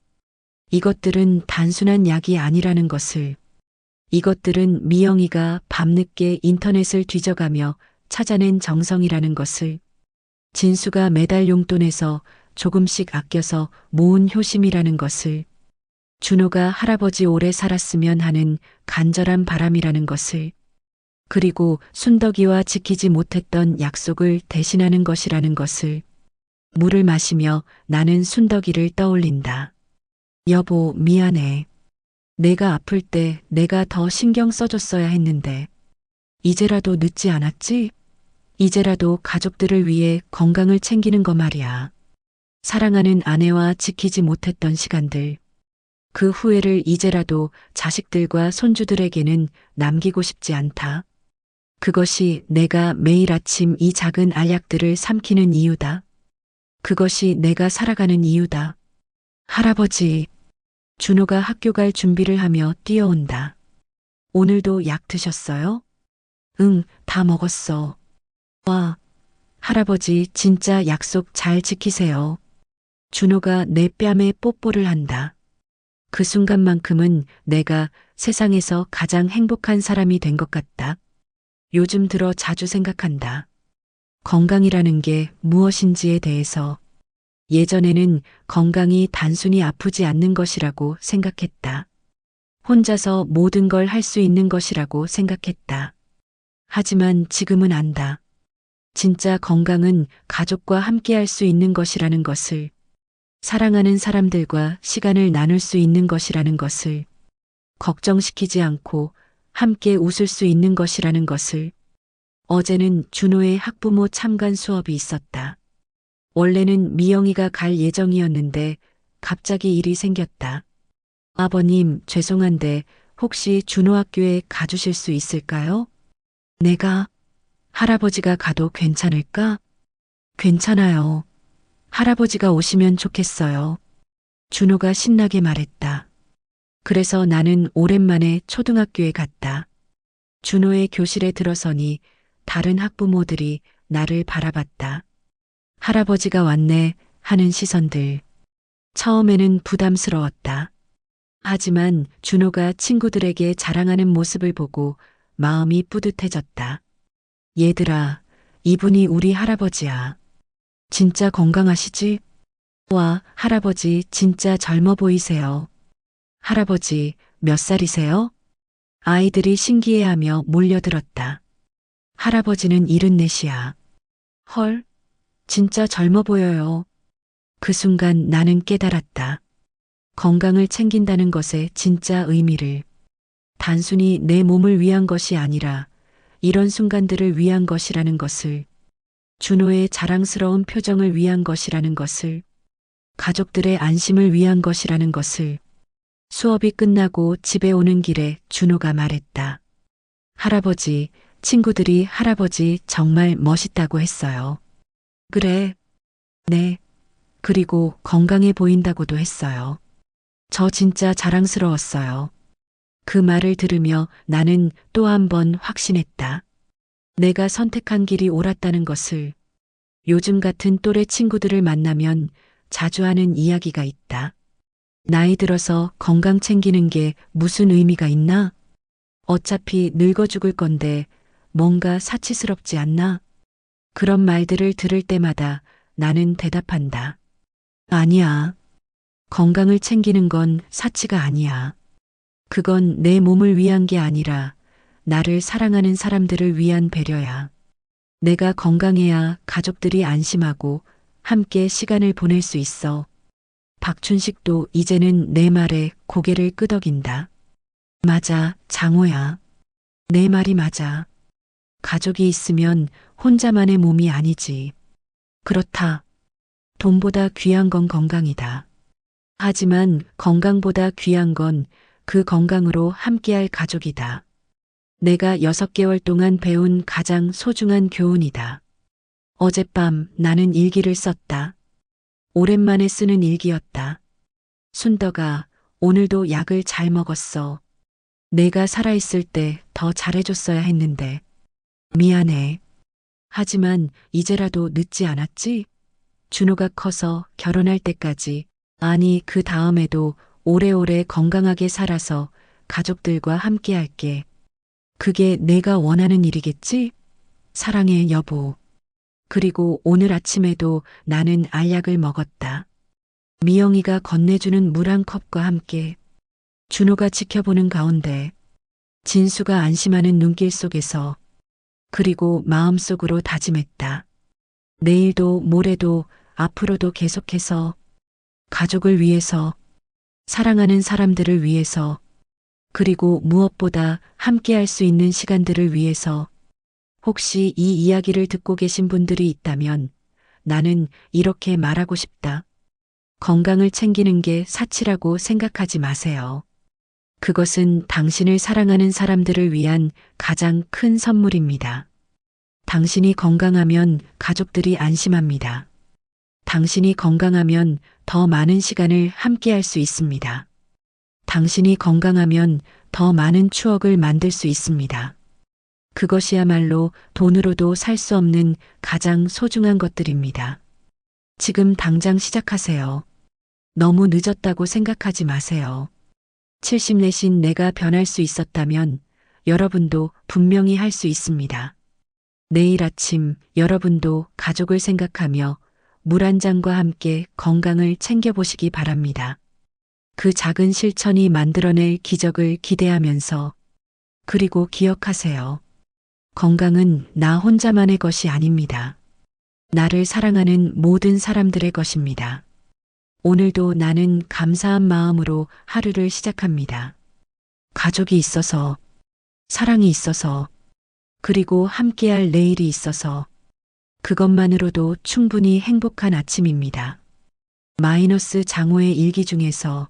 이것들은 단순한 약이 아니라는 것을. 이것들은 미영이가 밤늦게 인터넷을 뒤져가며 찾아낸 정성이라는 것을. 진수가 매달 용돈에서 조금씩 아껴서 모은 효심이라는 것을. 준호가 할아버지 오래 살았으면 하는 간절한 바람이라는 것을. 그리고 순덕이와 지키지 못했던 약속을 대신하는 것이라는 것을. 물을 마시며 나는 순덕이를 떠올린다. 여보, 미안해. 내가 아플 때 내가 더 신경 써줬어야 했는데. 이제라도 늦지 않았지? 이제라도 가족들을 위해 건강을 챙기는 거 말이야. 사랑하는 아내와 지키지 못했던 시간들. 그 후회를 이제라도 자식들과 손주들에게는 남기고 싶지 않다. 그것이 내가 매일 아침 이 작은 알약들을 삼키는 이유다. 그것이 내가 살아가는 이유다. 할아버지, 준호가 학교 갈 준비를 하며 뛰어온다. 오늘도 약 드셨어요? 응, 다 먹었어. 와, 할아버지 진짜 약속 잘 지키세요. 준호가 내 뺨에 뽀뽀를 한다. 그 순간만큼은 내가 세상에서 가장 행복한 사람이 된 것 같다. 요즘 들어 자주 생각한다. 건강이라는 게 무엇인지에 대해서. 예전에는 건강이 단순히 아프지 않는 것이라고 생각했다. 혼자서 모든 걸 할 수 있는 것이라고 생각했다. 하지만 지금은 안다. 진짜 건강은 가족과 함께 할 수 있는 것이라는 것을. 사랑하는 사람들과 시간을 나눌 수 있는 것이라는 것을. 걱정시키지 않고 함께 웃을 수 있는 것이라는 것을. 어제는 준호의 학부모 참관 수업이 있었다. 원래는 미영이가 갈 예정이었는데 갑자기 일이 생겼다. 아버님, 죄송한데 혹시 준호 학교에 가주실 수 있을까요? 내가? 할아버지가 가도 괜찮을까? 괜찮아요. 할아버지가 오시면 좋겠어요. 준호가 신나게 말했다. 그래서 나는 오랜만에 초등학교에 갔다. 준호의 교실에 들어서니 다른 학부모들이 나를 바라봤다. 할아버지가 왔네 하는 시선들. 처음에는 부담스러웠다. 하지만 준호가 친구들에게 자랑하는 모습을 보고 마음이 뿌듯해졌다. 얘들아, 이분이 우리 할아버지야. 진짜 건강하시지? 와, 할아버지 진짜 젊어 보이세요. 할아버지, 몇 살이세요? 아이들이 신기해하며 몰려들었다. 할아버지는 74이야. 헐, 진짜 젊어 보여요. 그 순간 나는 깨달았다. 건강을 챙긴다는 것의 진짜 의미를. 단순히 내 몸을 위한 것이 아니라 이런 순간들을 위한 것이라는 것을. 준호의 자랑스러운 표정을 위한 것이라는 것을. 가족들의 안심을 위한 것이라는 것을. 수업이 끝나고 집에 오는 길에 준호가 말했다. 할아버지, 친구들이 할아버지 정말 멋있다고 했어요. 그래. 네. 그리고 건강해 보인다고도 했어요. 저 진짜 자랑스러웠어요. 그 말을 들으며 나는 또 한 번 확신했다. 내가 선택한 길이 옳았다는 것을. 요즘 같은 또래 친구들을 만나면 자주 하는 이야기가 있다. 나이 들어서 건강 챙기는 게 무슨 의미가 있나? 어차피 늙어 죽을 건데 뭔가 사치스럽지 않나? 그런 말들을 들을 때마다 나는 대답한다. 아니야. 건강을 챙기는 건 사치가 아니야. 그건 내 몸을 위한 게 아니라 나를 사랑하는 사람들을 위한 배려야. 내가 건강해야 가족들이 안심하고 함께 시간을 보낼 수 있어. 박춘식도 이제는 내 말에 고개를 끄덕인다. 맞아, 장호야. 내 말이 맞아. 가족이 있으면 혼자만의 몸이 아니지. 그렇다. 돈보다 귀한 건 건강이다. 하지만 건강보다 귀한 건 그 건강으로 함께할 가족이다. 내가 6개월 동안 배운 가장 소중한 교훈이다. 어젯밤 나는 일기를 썼다. 오랜만에 쓰는 일기였다. 순덕아, 오늘도 약을 잘 먹었어. 내가 살아있을 때 더 잘해줬어야 했는데. 미안해. 하지만 이제라도 늦지 않았지? 준호가 커서 결혼할 때까지, 아니 그 다음에도 오래오래 건강하게 살아서 가족들과 함께 할게. 그게 내가 원하는 일이겠지? 사랑해, 여보. 그리고 오늘 아침에도 나는 알약을 먹었다. 미영이가 건네주는 물 한 컵과 함께. 준호가 지켜보는 가운데. 진수가 안심하는 눈길 속에서. 그리고 마음속으로 다짐했다. 내일도 모레도 앞으로도 계속해서 가족을 위해서, 사랑하는 사람들을 위해서, 그리고 무엇보다 함께 할 수 있는 시간들을 위해서. 혹시 이 이야기를 듣고 계신 분들이 있다면 나는 이렇게 말하고 싶다. 건강을 챙기는 게 사치라고 생각하지 마세요. 그것은 당신을 사랑하는 사람들을 위한 가장 큰 선물입니다. 당신이 건강하면 가족들이 안심합니다. 당신이 건강하면 더 많은 시간을 함께 할 수 있습니다. 당신이 건강하면 더 많은 추억을 만들 수 있습니다. 그것이야말로 돈으로도 살 수 없는 가장 소중한 것들입니다. 지금 당장 시작하세요. 너무 늦었다고 생각하지 마세요. 70내신 내가 변할 수 있었다면 여러분도 분명히 할 수 있습니다. 내일 아침 여러분도 가족을 생각하며 물 한 잔과 함께 건강을 챙겨보시기 바랍니다. 그 작은 실천이 만들어낼 기적을 기대하면서. 그리고 기억하세요. 건강은 나 혼자만의 것이 아닙니다. 나를 사랑하는 모든 사람들의 것입니다. 오늘도 나는 감사한 마음으로 하루를 시작합니다. 가족이 있어서, 사랑이 있어서, 그리고 함께할 내일이 있어서 그것만으로도 충분히 행복한 아침입니다. 마이너스 장호의 일기 중에서